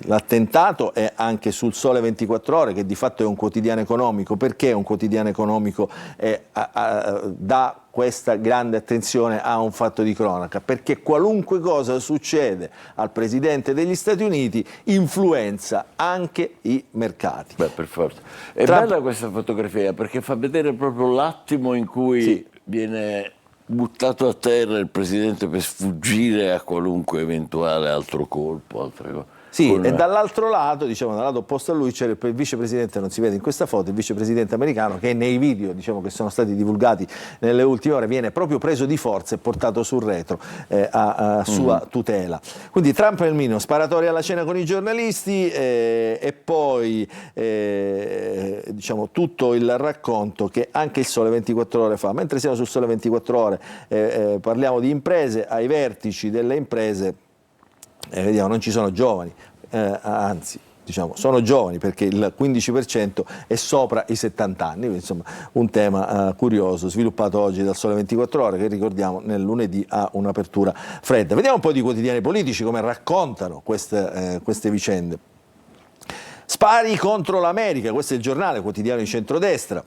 l'attentato è anche sul Sole 24 Ore, che di fatto è un quotidiano economico. Perché un quotidiano economico dà questa grande attenzione a un fatto di cronaca? Perché qualunque cosa succede al Presidente degli Stati Uniti influenza anche i mercati. Beh, per forza. È bella questa fotografia perché fa vedere proprio l'attimo in cui viene buttato a terra il Presidente per sfuggire a qualunque eventuale altro colpo, altre cose. Sì, e dall'altro lato, diciamo, dal lato opposto a lui c'è il vicepresidente, non si vede in questa foto, il vicepresidente americano che nei video, diciamo, che sono stati divulgati nelle ultime ore viene proprio preso di forza e portato sul retro a sua tutela. Quindi Trump nel Mino, sparatoria alla cena con i giornalisti, e poi diciamo tutto il racconto che anche il Sole 24 Ore fa. Mentre siamo sul Sole 24 Ore parliamo di imprese, ai vertici delle imprese vediamo non ci sono giovani, anzi diciamo sono giovani perché il 15% è sopra i 70 anni, quindi, insomma un tema curioso sviluppato oggi dal Sole 24 Ore che ricordiamo nel lunedì ha un'apertura fredda. Vediamo un po' di quotidiani politici come raccontano queste vicende. Spari contro l'America, questo è il giornale quotidiano di centrodestra.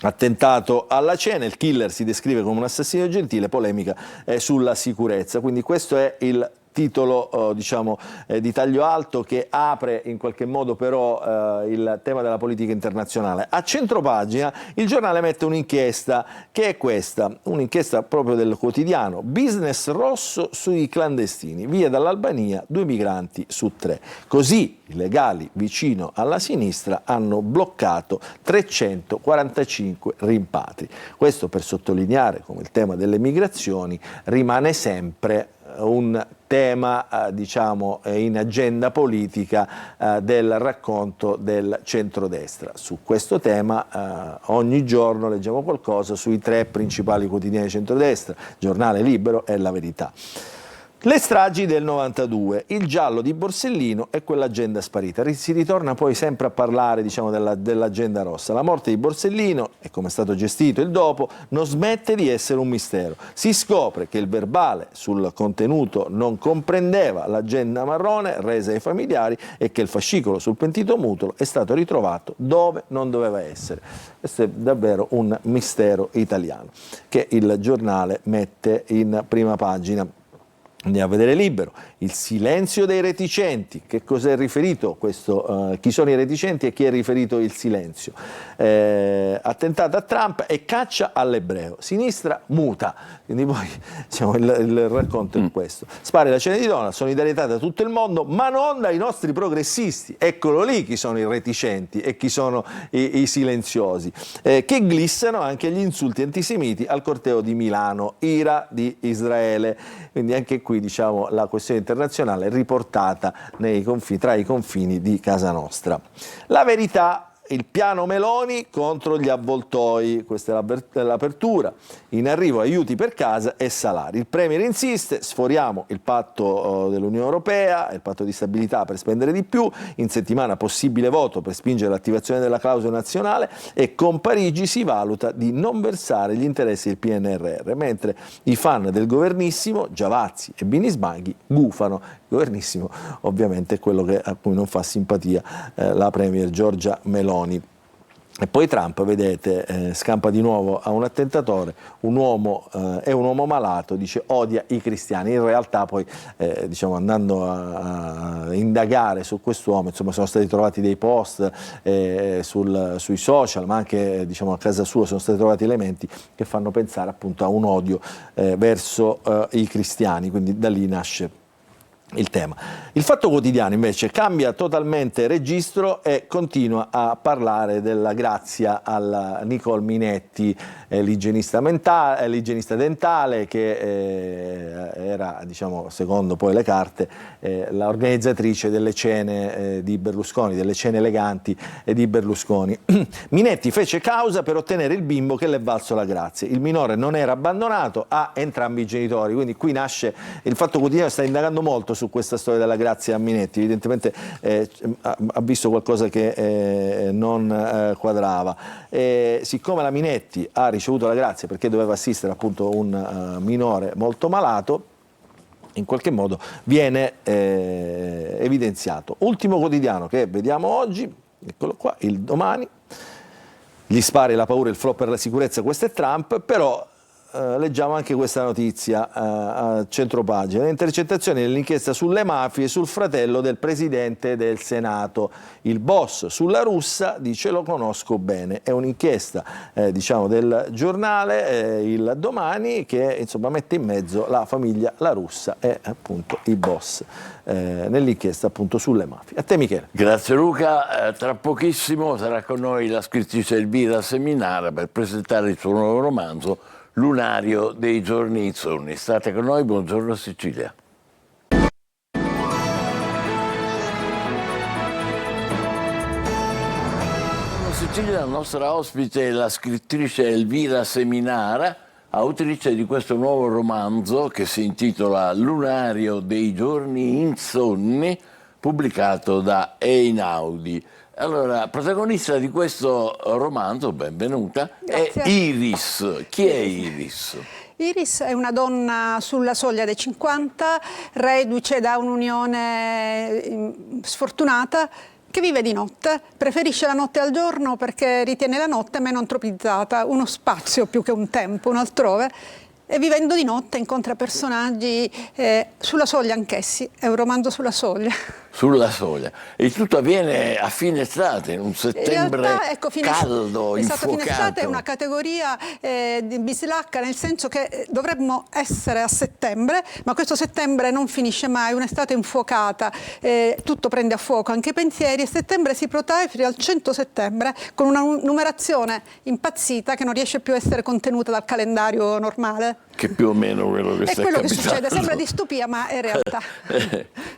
Attentato alla cena, il killer si descrive come un assassino gentile, polemica sulla sicurezza. Quindi questo è il titolo diciamo di taglio alto che apre in qualche modo però il tema della politica internazionale. A centropagina il giornale mette un'inchiesta che è questa, un'inchiesta proprio del quotidiano: business rosso sui clandestini, via dall'Albania 2 migranti su 3. Così i legali vicino alla sinistra hanno bloccato 345 rimpatri. Questo per sottolineare come il tema delle migrazioni rimane sempre un tema diciamo in agenda politica del racconto del centrodestra. Su questo tema ogni giorno leggiamo qualcosa sui 3 principali quotidiani centrodestra, Giornale, Libero e La Verità. Le stragi del 92, il giallo di Borsellino e quell'agenda sparita. Si ritorna poi sempre a parlare, diciamo, dell'agenda rossa. La morte di Borsellino e come è stato gestito il dopo non smette di essere un mistero. Si scopre che il verbale sul contenuto non comprendeva l'agenda marrone resa ai familiari e che il fascicolo sul pentito Mutolo è stato ritrovato dove non doveva essere. Questo è davvero un mistero italiano che il giornale mette in prima pagina. Andiamo a vedere Libero, il silenzio dei reticenti. Che cos'è riferito questo? Chi sono i reticenti e chi è riferito il silenzio? Attentato a Trump e caccia all'ebreo. Sinistra muta. Quindi poi diciamo, il racconto è questo. Spari la cena di Donald, solidarietà da tutto il mondo, ma non dai nostri progressisti. Eccolo lì chi sono i reticenti e chi sono i silenziosi. Che glissano anche gli insulti antisemiti al corteo di Milano, ira di Israele. Quindi anche qui diciamo, la questione internazionale è riportata tra i confini di casa nostra. La Verità, il piano Meloni contro gli avvoltoi, questa è l'apertura, in arrivo aiuti per casa e salari. Il Premier insiste, sforiamo il patto dell'Unione Europea, il patto di stabilità per spendere di più, in settimana possibile voto per spingere l'attivazione della clausola nazionale e con Parigi si valuta di non versare gli interessi del PNRR, mentre i fan del governissimo, Giavazzi e Bini Smaghi, gufano. Il governissimo ovviamente è quello a cui non fa simpatia la Premier Giorgia Meloni. E poi Trump, vedete, scampa di nuovo a un attentatore, è un uomo malato, dice odia i cristiani. In realtà poi, diciamo, andando a indagare su quest'uomo, insomma, sono stati trovati dei post sui social, ma anche diciamo, a casa sua sono stati trovati elementi che fanno pensare appunto a un odio verso i cristiani, quindi da lì nasce il tema. Il Fatto Quotidiano invece cambia totalmente registro e continua a parlare della grazia alla Nicole Minetti, l'igienista dentale che era, diciamo, secondo poi le carte, l'organizzatrice delle cene di Berlusconi, delle cene eleganti di Berlusconi. Minetti fece causa per ottenere il bimbo che le è valso la grazia. Il minore non era abbandonato a entrambi i genitori, quindi qui nasce, il Fatto Quotidiano sta indagando molto su questa storia della grazia a Minetti, evidentemente ha visto qualcosa che non quadrava. Siccome la Minetti ha ricevuto la grazia perché doveva assistere appunto un minore molto malato, in qualche modo viene evidenziato. Ultimo quotidiano che vediamo oggi, eccolo qua, il Domani, gli spari, la paura, il flop per la sicurezza, questo è Trump, però leggiamo anche questa notizia a centropagina, le intercettazioni dell'inchiesta sulle mafie sul fratello del presidente del Senato, il boss sulla russa dice lo conosco bene, è un'inchiesta diciamo del giornale Il Domani che insomma mette in mezzo la famiglia La Russa e appunto i boss nell'inchiesta appunto sulle mafie. A te Michele. Grazie Luca, tra pochissimo sarà con noi la scrittrice Elvira Seminara per presentare il suo nuovo romanzo Lunario dei giorni insonni. State con noi, buongiorno Sicilia. Buongiorno Sicilia, la nostra ospite è la scrittrice Elvira Seminara, autrice di questo nuovo romanzo che si intitola Lunario dei giorni insonni, pubblicato da Einaudi. Allora, protagonista di questo romanzo, benvenuta, Grazie. è Iris. Chi è Iris? Iris è una donna sulla soglia dei 50, reduce da un'unione sfortunata, che vive di notte, preferisce la notte al giorno perché ritiene la notte meno antropizzata, uno spazio più che un tempo, un altrove. E vivendo di notte incontra personaggi sulla soglia anch'essi, è un romanzo sulla soglia. Sulla soglia. E tutto avviene a fine estate, in un settembre in realtà, ecco, caldo, esatto, fine estate è infuocato. una categoria di bislacca, nel senso che dovremmo essere a settembre, ma questo settembre non finisce mai, un'estate infuocata, tutto prende a fuoco, anche i pensieri, e settembre si protrae fino al 100 settembre con una numerazione impazzita che non riesce più a essere contenuta dal calendario normale. Che più o meno quello che È sta quello che capitando. succede, sembra distopia, ma è realtà.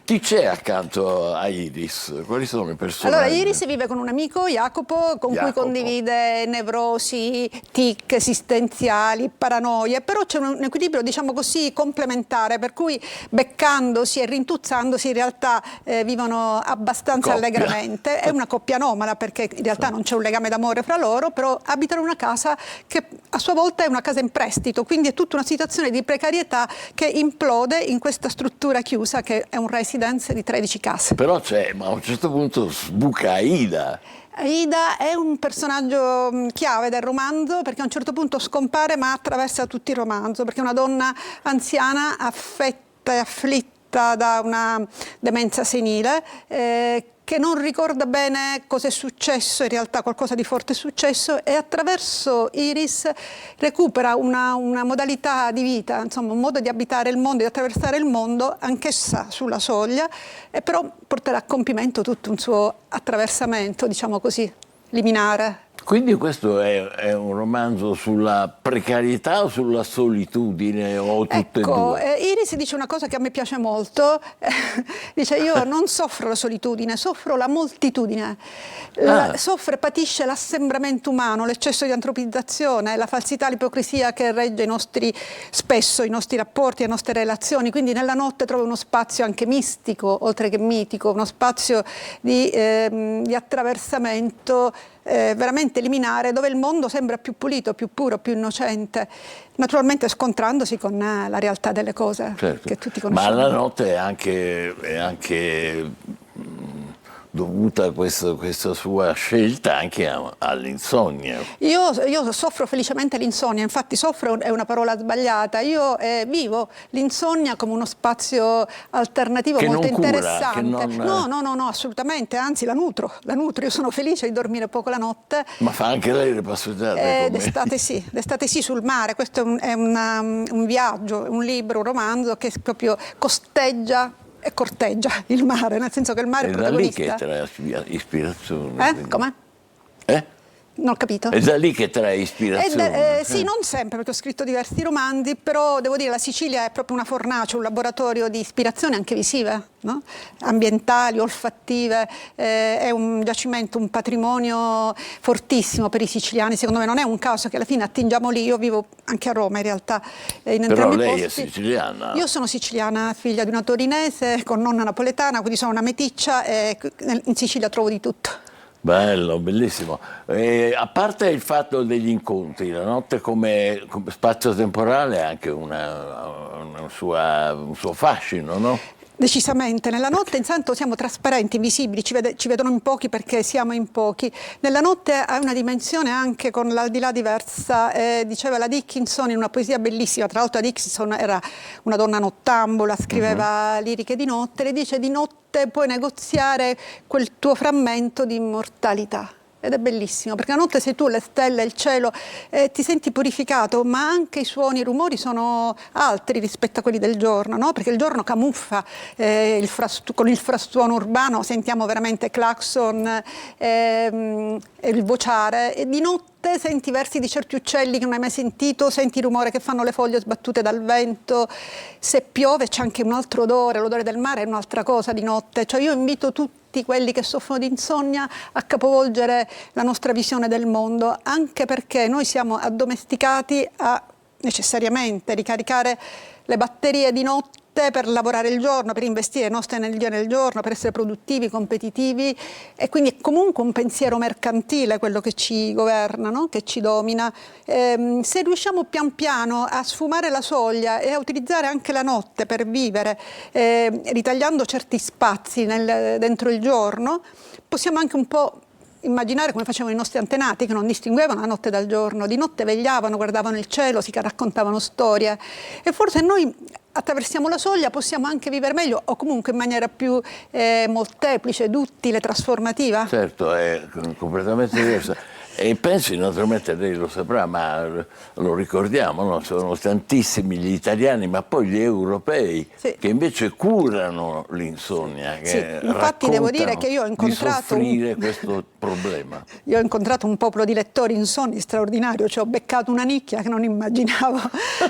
Chi c'è accanto a Iris? Quali sono i personaggi? Allora, Iris vive con un amico, Jacopo, con cui condivide nevrosi, tic esistenziali, paranoie, però c'è un equilibrio, diciamo così, complementare, per cui beccandosi e rintuzzandosi in realtà vivono abbastanza allegramente. È una coppia anomala, perché in realtà non c'è un legame d'amore fra loro, però abitano in una casa che a sua volta è una casa in prestito, quindi è tutta una situazione di precarietà che implode in questa struttura chiusa che è un residence di 13 case. Però ma a un certo punto sbuca Aida. Aida è un personaggio chiave del romanzo, perché a un certo punto scompare ma attraversa tutto il romanzo, perché è una donna anziana affetta e afflitta da una demenza senile, che non ricorda bene cosa è successo, in realtà qualcosa di forte è successo, e attraverso Iris recupera una modalità di vita, insomma un modo di abitare il mondo, di attraversare il mondo, anch'essa sulla soglia, e però porterà a compimento tutto un suo attraversamento, diciamo così, liminare. Quindi questo è un romanzo sulla precarietà o sulla solitudine o tutte e due? Iris dice una cosa che a me piace molto, dice: io non soffro la solitudine, soffro la moltitudine, soffre, patisce l'assembramento umano, l'eccesso di antropizzazione, la falsità, l'ipocrisia che regge spesso i nostri rapporti, le nostre relazioni, quindi nella notte trova uno spazio anche mistico, oltre che mitico, uno spazio di attraversamento veramente liminare, dove il mondo sembra più pulito, più puro, più innocente, naturalmente scontrandosi con la realtà delle cose, certo, che tutti conosciamo. Ma la notte è anche dovuta questa sua scelta anche all'insonnia. Io soffro felicemente l'insonnia, infatti soffro è una parola sbagliata, io vivo l'insonnia come uno spazio alternativo che molto non cura, interessante. Che non... No, assolutamente, anzi la nutro, io sono felice di dormire poco la notte. Ma fa anche lei le passeggiate? D'estate sì, sul mare, questo è un viaggio, un libro, un romanzo che proprio costeggia e corteggia il mare, nel senso che il mare è protagonista. È da lì che trae ispirazione. Come? Non ho capito. È da lì che trae ispirazione. Sì, non sempre, perché ho scritto diversi romanzi, però devo dire la Sicilia è proprio una fornace, un laboratorio di ispirazioni anche visive, no? Ambientali, olfattive, è un giacimento, un patrimonio fortissimo per i siciliani. Secondo me non è un caso che alla fine attingiamo lì. Io vivo anche a Roma in realtà, in però entrambi i lei posti. è siciliana. Io sono siciliana, figlia di una torinese con nonna napoletana, quindi sono una meticcia e in Sicilia trovo di tutto. Bello, bellissimo. A parte il fatto degli incontri, la notte come spazio temporale ha anche un suo fascino, no? Decisamente, nella notte intanto siamo trasparenti, invisibili, ci vedono in pochi perché siamo in pochi. Nella notte ha una dimensione anche con l'aldilà diversa, diceva la Dickinson in una poesia bellissima, tra l'altro la Dickinson era una donna nottambula, scriveva liriche di notte, le dice: di notte puoi negoziare quel tuo frammento di immortalità. Ed è bellissimo, perché la notte sei tu, le stelle, il cielo, ti senti purificato, ma anche i suoni, i rumori sono altri rispetto a quelli del giorno, no? Perché il giorno camuffa, con il frastuono urbano sentiamo veramente clacson e il vociare, e di notte senti i versi di certi uccelli che non hai mai sentito, senti il rumore che fanno le foglie sbattute dal vento, se piove c'è anche un altro odore, l'odore del mare è un'altra cosa di notte, cioè io invito tutti quelli che soffrono di insonnia a capovolgere la nostra visione del mondo, anche perché noi siamo addomesticati a necessariamente ricaricare le batterie di notte per lavorare il giorno, per investire le nostre energie nel giorno, per essere produttivi, competitivi, e quindi è comunque un pensiero mercantile quello che ci governa, no? Che ci domina. Se riusciamo pian piano a sfumare la soglia e a utilizzare anche la notte per vivere, ritagliando certi spazi dentro il giorno, possiamo anche un po' immaginare come facevano i nostri antenati, che non distinguevano la notte dal giorno, di notte vegliavano, guardavano il cielo, si raccontavano storie, e forse noi attraversiamo la soglia, possiamo anche vivere meglio, o comunque in maniera più molteplice, duttile, trasformativa. Certo, è completamente diversa. E pensi, naturalmente lei lo saprà, ma lo ricordiamo, no? Sono tantissimi gli italiani, ma poi gli europei, che invece curano l'insonnia, che infatti devo dire che io ho incontrato di soffrire questo problema. Io ho incontrato un popolo di lettori insonni straordinario, cioè ho beccato una nicchia che non immaginavo,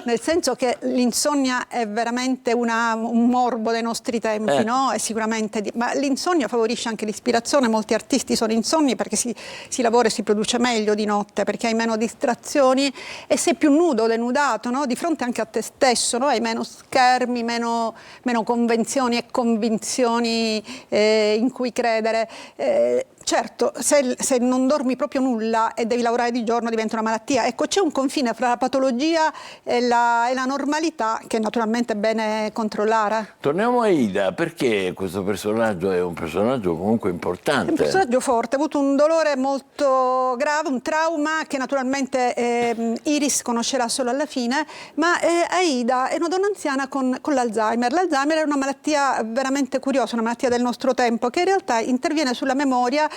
nel senso che l'insonnia è veramente un morbo dei nostri tempi, no? È sicuramente ma l'insonnia favorisce anche l'ispirazione. Molti artisti sono insonni perché si lavora e si produce meglio di notte, perché hai meno distrazioni e sei più nudo, denudato, no? Di fronte anche a te stesso, no? Hai meno schermi, meno convenzioni e convinzioni in cui credere. Certo, se non dormi proprio nulla e devi lavorare di giorno diventa una malattia. Ecco, c'è un confine fra la patologia e la normalità che naturalmente è bene controllare. Torniamo a Ida, perché questo personaggio è un personaggio comunque importante. È un personaggio forte, ha avuto un dolore molto grave, un trauma che naturalmente Iris conoscerà solo alla fine, ma Aida è una donna anziana con l'Alzheimer. L'Alzheimer è una malattia veramente curiosa, una malattia del nostro tempo, che in realtà interviene sulla memoria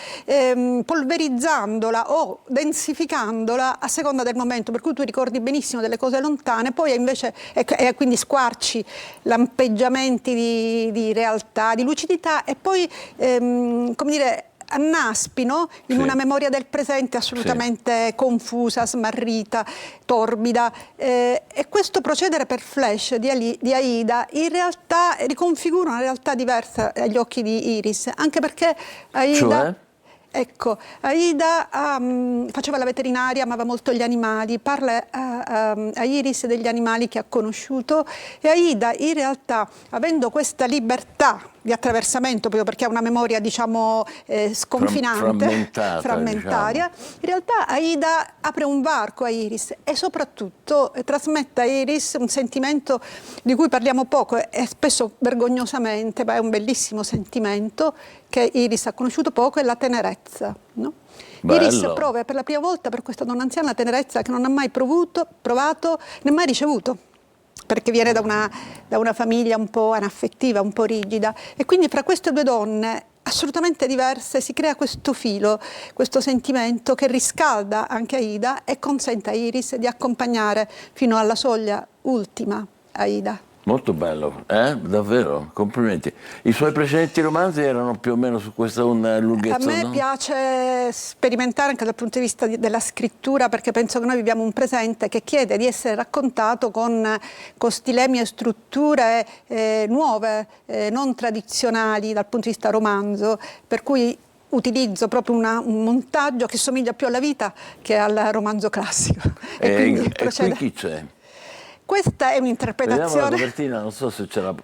polverizzandola o densificandola a seconda del momento, per cui tu ricordi benissimo delle cose lontane, poi invece quindi squarci, lampeggiamenti di realtà, di lucidità e poi come dire annaspino in una memoria del presente assolutamente confusa, smarrita, torbida, e questo procedere per flash di Aida in realtà riconfigura una realtà diversa agli occhi di Iris, anche perché Aida... Ecco, Aida faceva la veterinaria, amava molto gli animali, parla a Iris degli animali che ha conosciuto e Aida in realtà, avendo questa libertà di attraversamento, proprio perché ha una memoria diciamo sconfinante, frammentaria, diciamo. In realtà Aida apre un varco a Iris e soprattutto trasmette a Iris un sentimento di cui parliamo poco e spesso vergognosamente, ma è un bellissimo sentimento che Iris ha conosciuto poco, è la tenerezza, no? Iris prova per la prima volta per questa donna anziana la tenerezza che non ha mai provato né mai ricevuto, perché viene da una famiglia un po' anaffettiva, un po' rigida, e quindi fra queste due donne assolutamente diverse si crea questo filo, questo sentimento che riscalda anche Aida e consente a Iris di accompagnare fino alla soglia ultima Aida. Molto bello, davvero, complimenti. I suoi precedenti romanzi erano più o meno su questa lunghezza? A me piace sperimentare anche dal punto di vista della scrittura, perché penso che noi viviamo un presente che chiede di essere raccontato con stilemi e strutture nuove, non tradizionali dal punto di vista romanzo, per cui utilizzo proprio un montaggio che somiglia più alla vita che al romanzo classico. E qui chi c'è? Questa è un'interpretazione. Copertina, non so se ce la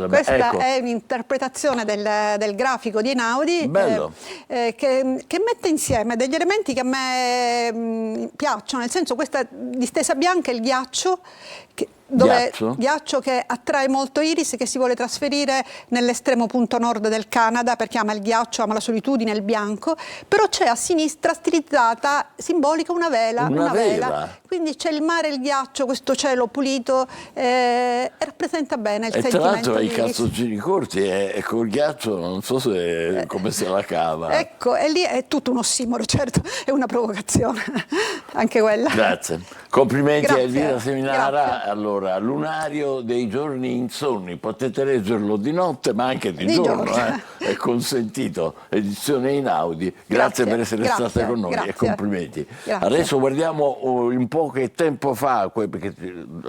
Questa è un'interpretazione del grafico di Einaudi che mette insieme degli elementi che a me piacciono, nel senso questa distesa bianca è il ghiaccio. Ghiaccio che attrae molto Iris, che si vuole trasferire nell'estremo punto nord del Canada perché ama il ghiaccio, ama la solitudine, il bianco, però c'è a sinistra stilizzata, simbolica, una vela. Quindi c'è il mare e il ghiaccio, questo cielo pulito, e rappresenta bene il sentimento. Tra l'altro di i Iris. calzoncini corti e col ghiaccio non so come se la cava. Ecco, e lì è tutto un ossimoro, certo, è una provocazione, anche quella. Grazie. Complimenti a Elvira Seminara. Allora, Lunario dei giorni insonni, potete leggerlo di notte ma anche di giorno. È consentito, edizione Einaudi. Grazie per essere stata con noi e complimenti. Adesso guardiamo un po' che tempo fa, perché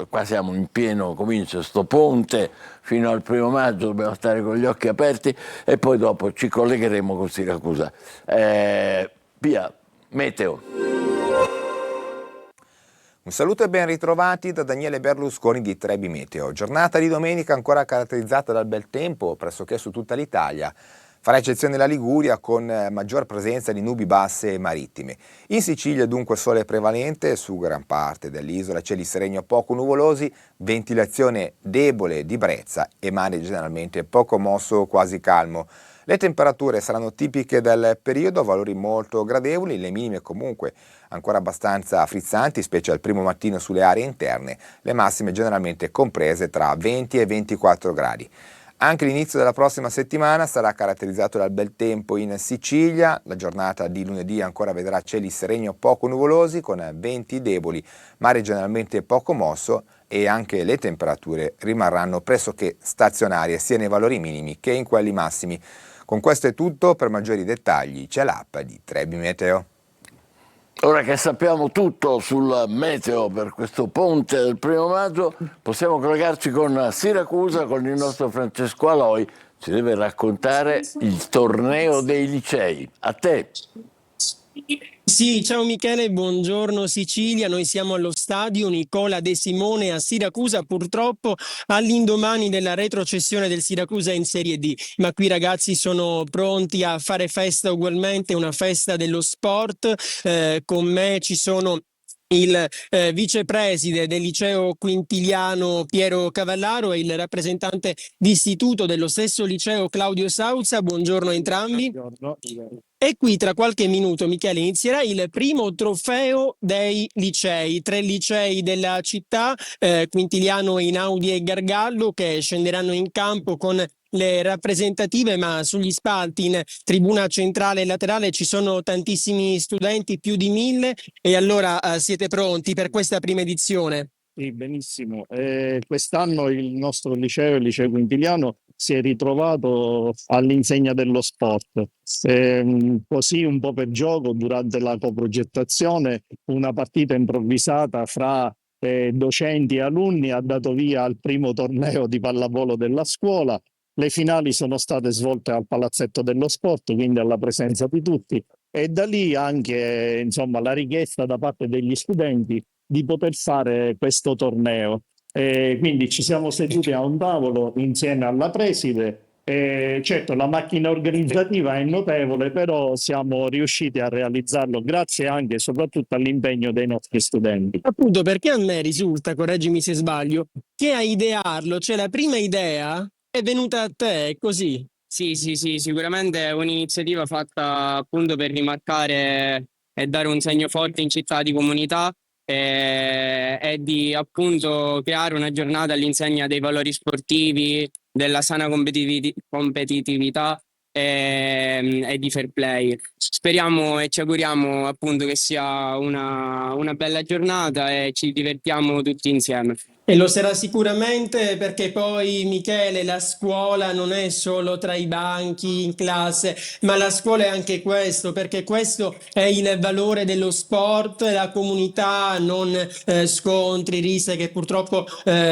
qua siamo in pieno, comincia sto ponte, fino al 1° maggio dobbiamo stare con gli occhi aperti e poi dopo ci collegheremo con Siracusa. Via, meteo. Un saluto e ben ritrovati da Daniele Berlusconi di Trebi Meteo. Giornata di domenica ancora caratterizzata dal bel tempo pressoché su tutta l'Italia. Farà eccezione la Liguria con maggior presenza di nubi basse e marittime. In Sicilia dunque sole prevalente, su gran parte dell'isola cieli sereni o poco nuvolosi, ventilazione debole di brezza e mare generalmente poco mosso, quasi calmo. Le temperature saranno tipiche del periodo, valori molto gradevoli, le minime comunque ancora abbastanza frizzanti, specie al primo mattino sulle aree interne, le massime generalmente comprese tra 20 e 24 gradi. Anche l'inizio della prossima settimana sarà caratterizzato dal bel tempo in Sicilia. La giornata di lunedì ancora vedrà cieli sereni o poco nuvolosi con venti deboli, mare generalmente poco mosso, e anche le temperature rimarranno pressoché stazionarie sia nei valori minimi che in quelli massimi. Con questo è tutto, per maggiori dettagli c'è l'app di Trebi Meteo. Ora che sappiamo tutto sul meteo per questo ponte del 1° maggio, possiamo collegarci con Siracusa, con il nostro Francesco Aloi. Ci deve raccontare il torneo dei licei. A te. Sì, ciao Michele, buongiorno Sicilia. Noi siamo allo stadio Nicola De Simone a Siracusa, purtroppo all'indomani della retrocessione del Siracusa in Serie D. Ma qui i ragazzi sono pronti a fare festa ugualmente, una festa dello sport. Con me ci sono il vicepreside del liceo quintiliano Piero Cavallaro e il rappresentante d'istituto dello stesso liceo Claudio Sauzza. Buongiorno a entrambi. Buongiorno. E qui tra qualche minuto, Michele, inizierà il primo trofeo dei licei, 3 licei della città, Quintiliano, Einaudi e Gargallo, che scenderanno in campo con le rappresentative, ma sugli spalti in tribuna centrale e laterale ci sono tantissimi studenti, più di 1000, e allora siete pronti per questa prima edizione? Sì, benissimo. Quest'anno il nostro liceo, il liceo Quintiliano, si è ritrovato all'insegna dello sport. Così, un po' per gioco, durante la coprogettazione, una partita improvvisata fra docenti e alunni ha dato via al primo torneo di pallavolo della scuola. Le finali sono state svolte al Palazzetto dello Sport, quindi alla presenza di tutti, e da lì anche, insomma, la richiesta da parte degli studenti di poter fare questo torneo. Quindi ci siamo seduti a un tavolo insieme alla preside. Certo, la macchina organizzativa è notevole, però siamo riusciti a realizzarlo grazie anche e soprattutto all'impegno dei nostri studenti. Appunto, perché a me risulta, correggimi se sbaglio, che a idearlo, cioè la prima idea è venuta a te, così? Sì, sicuramente è un'iniziativa fatta appunto per rimarcare e dare un segno forte in città di comunità e di appunto creare una giornata all'insegna dei valori sportivi, della sana competitività e di fair play. Speriamo e ci auguriamo appunto che sia una bella giornata e ci divertiamo tutti insieme. E lo sarà sicuramente, perché poi, Michele, la scuola non è solo tra i banchi in classe, ma la scuola è anche questo, perché questo è il valore dello sport, la comunità, non scontri, risse, che purtroppo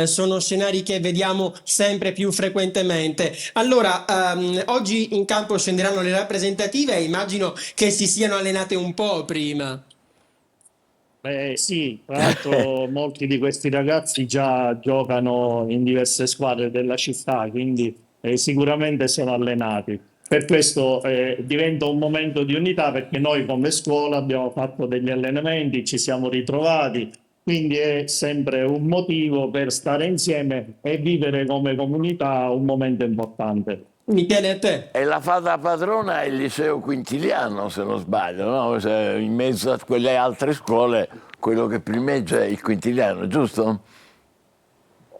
sono scenari che vediamo sempre più frequentemente. Allora, oggi in campo scenderanno le rappresentative e immagino che si siano allenate un po' prima. Sì, tra l'altro molti di questi ragazzi già giocano in diverse squadre della città, quindi sicuramente sono allenati. Per questo diventa un momento di unità, perché noi come scuola abbiamo fatto degli allenamenti, ci siamo ritrovati, quindi è sempre un motivo per stare insieme e vivere come comunità un momento importante. Michele, a te. E la fata padrona è il liceo Quintiliano, se non sbaglio, no? Cioè, in mezzo a quelle altre scuole, quello che primeggia è il Quintiliano, giusto?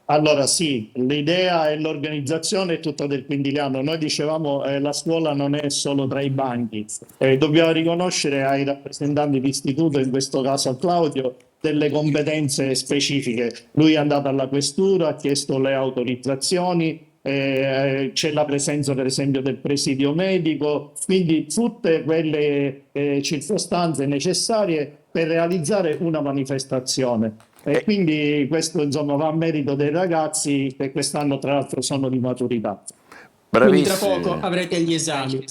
Allora sì, l'idea e l'organizzazione è tutta del Quintiliano. Noi dicevamo la scuola non è solo tra i banchi, dobbiamo riconoscere ai rappresentanti di istituto, in questo caso a Claudio, delle competenze specifiche. Lui è andato alla questura, ha chiesto le autorizzazioni, c'è la presenza per esempio del presidio medico, quindi tutte quelle circostanze necessarie per realizzare una manifestazione. E quindi questo insomma va a merito dei ragazzi che quest'anno tra l'altro sono di maturità. Quindi tra poco avrete gli esami.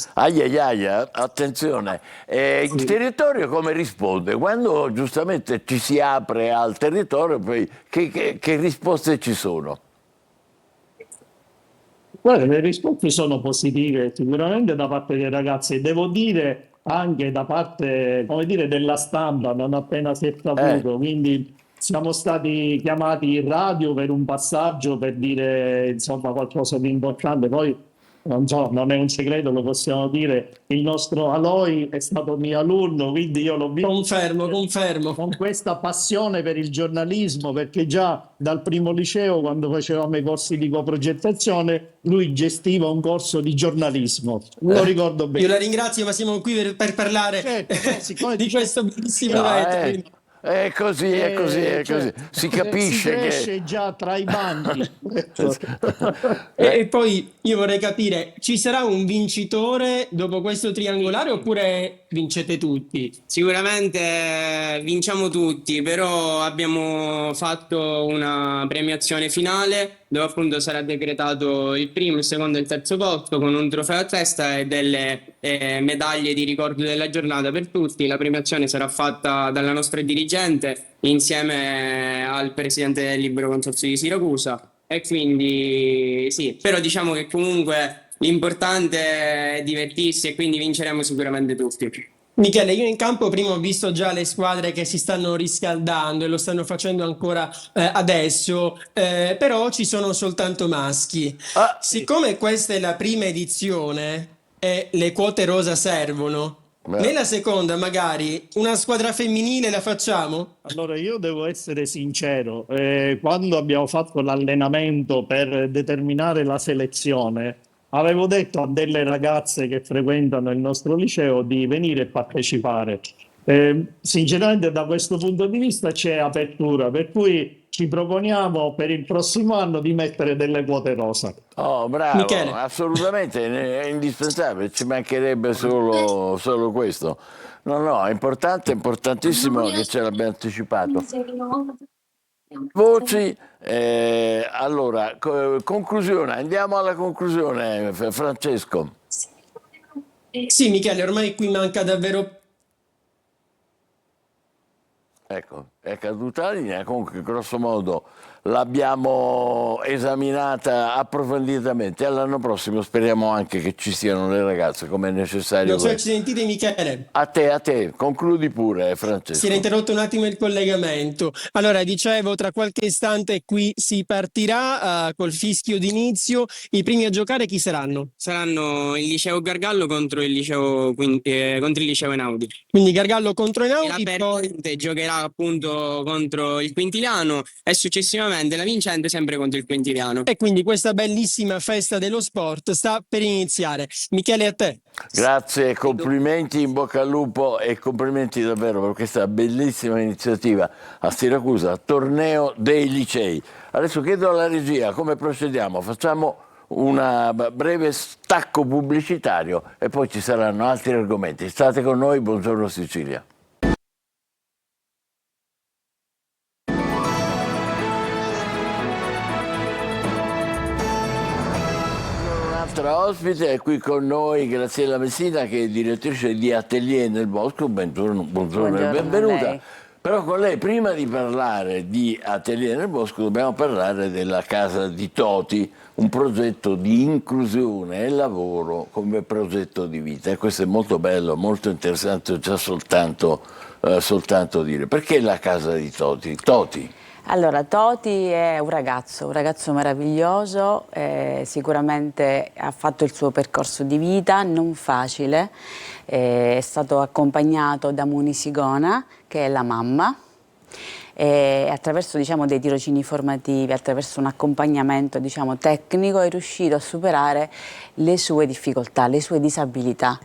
Attenzione, il territorio come risponde? Quando giustamente ci si apre al territorio, poi che risposte ci sono? Guarda, le risposte sono positive sicuramente da parte dei ragazzi, devo dire anche da parte, come dire, della stampa, non appena si è saputo, quindi siamo stati chiamati in radio per un passaggio per dire insomma qualcosa di importante. Poi non so, non è un segreto, lo possiamo dire, il nostro Aloi è stato mio alunno, quindi io l'ho visto Confermo. con questa passione per il giornalismo, perché già dal primo liceo, quando facevamo i corsi di coprogettazione, lui gestiva un corso di giornalismo, lo ricordo bene. Io la ringrazio, ma siamo qui per parlare di questo bellissimo evento. È così, è così. Si capisce si cresce che... già tra i banchi. E poi io vorrei capire, ci sarà un vincitore dopo questo triangolare oppure vincete tutti? Sicuramente vinciamo tutti, però abbiamo fatto una premiazione finale dove appunto sarà decretato il primo, il secondo e il terzo posto con un trofeo a testa e delle medaglie di ricordo della giornata per tutti. La premiazione sarà fatta dalla nostra dirigente insieme al presidente del Libero Consorzio di Siracusa e quindi sì, però diciamo che comunque l'importante è divertirsi e quindi vinceremo sicuramente tutti. Michele, io in campo prima ho visto già le squadre che si stanno riscaldando e lo stanno facendo ancora adesso, però ci sono soltanto maschi. Siccome questa è la prima edizione e le quote rosa servono, nella seconda magari una squadra femminile la facciamo? Allora io devo essere sincero, quando abbiamo fatto l'allenamento per determinare la selezione, avevo detto a delle ragazze che frequentano il nostro liceo di venire e partecipare. Sinceramente da questo punto di vista c'è apertura, per cui ci proponiamo per il prossimo anno di mettere delle quote rosa. Oh, bravo, Michele. assolutamente, è indispensabile, ci mancherebbe solo questo. No, è importante, è importantissimo che ce l'abbiamo anticipato. Voci, allora, conclusione, andiamo alla conclusione, Francesco. Sì, Michele, ormai qui manca davvero... Ecco, è caduta la linea, comunque grosso modo l'abbiamo esaminata approfonditamente. All'anno prossimo speriamo anche che ci siano le ragazze come è necessario. Non so se ci sentite, Michele. A te, concludi pure, Francesco. Si era interrotto un attimo il collegamento. Allora, dicevo, tra qualche istante qui si partirà col fischio d'inizio. I primi a giocare chi saranno? Saranno il liceo Gargallo contro il liceo Einaudi. Quindi Gargallo contro E Einaudi, la poi perdente giocherà appunto contro il Quintiliano e successivamente la vincente sempre contro il Quintiliano. e quindi questa bellissima festa dello sport sta per iniziare. Michele, a te. Grazie, complimenti, in bocca al lupo e complimenti davvero per questa bellissima iniziativa a Siracusa, torneo dei licei. Adesso chiedo alla regia come procediamo, facciamo un breve stacco pubblicitario e poi ci saranno altri argomenti. State con noi, buongiorno Sicilia. Un'altra ospite è qui con noi Graziella Messina, che è direttrice di Atelier nel Bosco. Buongiorno e benvenuta. Però con lei, prima di parlare di Atelier nel Bosco, dobbiamo parlare della Casa di Toti, un progetto di inclusione e lavoro come progetto di vita. E questo è molto bello, molto interessante, già soltanto dire. Perché la Casa di Toti? Toti. Allora, Toti è un ragazzo meraviglioso, sicuramente ha fatto il suo percorso di vita, non facile, è stato accompagnato da Muni Sigona, che è la mamma, e attraverso dei tirocini formativi, attraverso un accompagnamento tecnico, è riuscito a superare le sue difficoltà, le sue disabilità.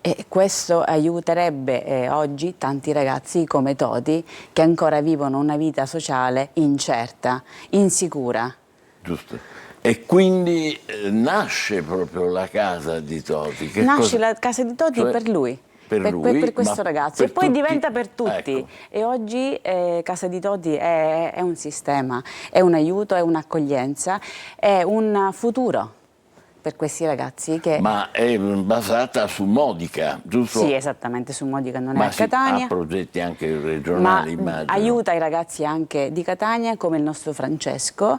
E questo aiuterebbe oggi tanti ragazzi come Toti che ancora vivono una vita sociale incerta, insicura. Giusto. E quindi nasce proprio la Casa di Toti. Nasce la Casa di Toti per lui. Per questo ragazzo e poi diventa per tutti. Ecco. E oggi Casa di Toti è un sistema, è un aiuto, è un'accoglienza, è un futuro per questi ragazzi che... Ma è basata su Modica, giusto? Sì, esattamente, su Modica, non è a Catania. Ha progetti anche regionali, immagino. Aiuta i ragazzi anche di Catania, come il nostro Francesco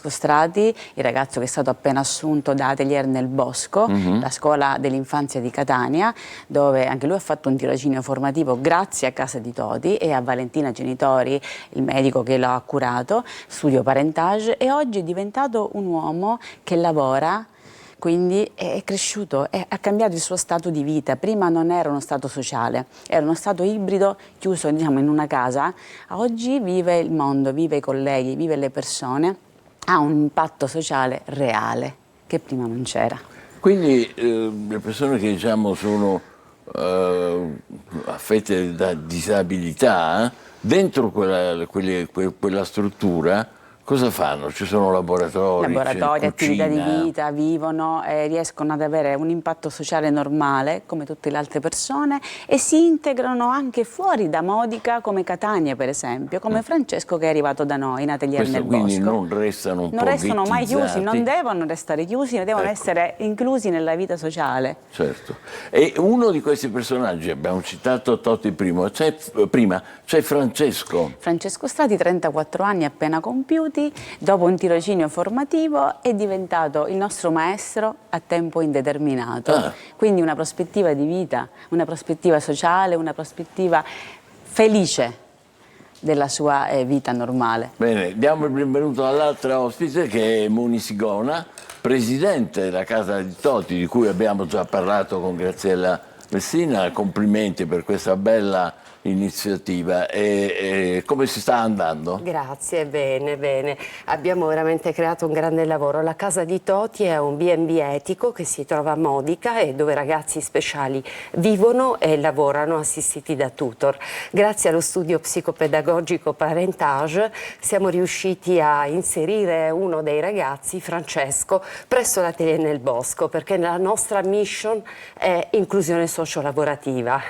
Strati, il ragazzo che è stato appena assunto da Atelier nel Bosco, la scuola dell'infanzia di Catania, dove anche lui ha fatto un tirocinio formativo grazie a Casa di Toti e a Valentina Genitori, il medico che l'ha curato, studio parentage, e oggi è diventato un uomo che lavora quindi è cresciuto, ha cambiato il suo stato di vita. Prima non era uno stato sociale, era uno stato ibrido chiuso, diciamo, in una casa. Oggi vive il mondo, vive i colleghi, vive le persone, ha un impatto sociale reale che prima non c'era. Quindi le persone che diciamo sono affette da disabilità, dentro quella struttura cosa fanno? Ci sono laboratori, attività di cucina. vita, vivono, riescono ad avere un impatto sociale normale come tutte le altre persone e si integrano anche fuori da Modica, come Catania per esempio, come Francesco che è arrivato da noi in Atelier nel Bosco. Quindi non restano un po' Non restano mai chiusi, non ghettizzati. devono restare chiusi, devono essere inclusi nella vita sociale. Certo. E uno di questi personaggi, abbiamo citato Totti prima, c'è Francesco. Francesco Strati, 34 anni appena compiuti, dopo un tirocinio formativo è diventato il nostro maestro a tempo indeterminato. Quindi una prospettiva di vita, una prospettiva sociale, una prospettiva felice della sua vita normale. Bene, diamo il benvenuto all'altra ospite che è Moni Sigona, presidente della Casa di Totti, di cui abbiamo già parlato con Graziella Messina. Complimenti per questa bella iniziativa. E come si sta andando? Grazie, bene, bene. Abbiamo veramente creato un grande lavoro. La Casa di Totti è un B&B etico che si trova a Modica e dove ragazzi speciali vivono e lavorano assistiti da tutor. Grazie allo studio psicopedagogico Parentage siamo riusciti a inserire uno dei ragazzi, Francesco, presso l'Atelier nel Bosco, perché la nostra mission è inclusione sociolavorativa.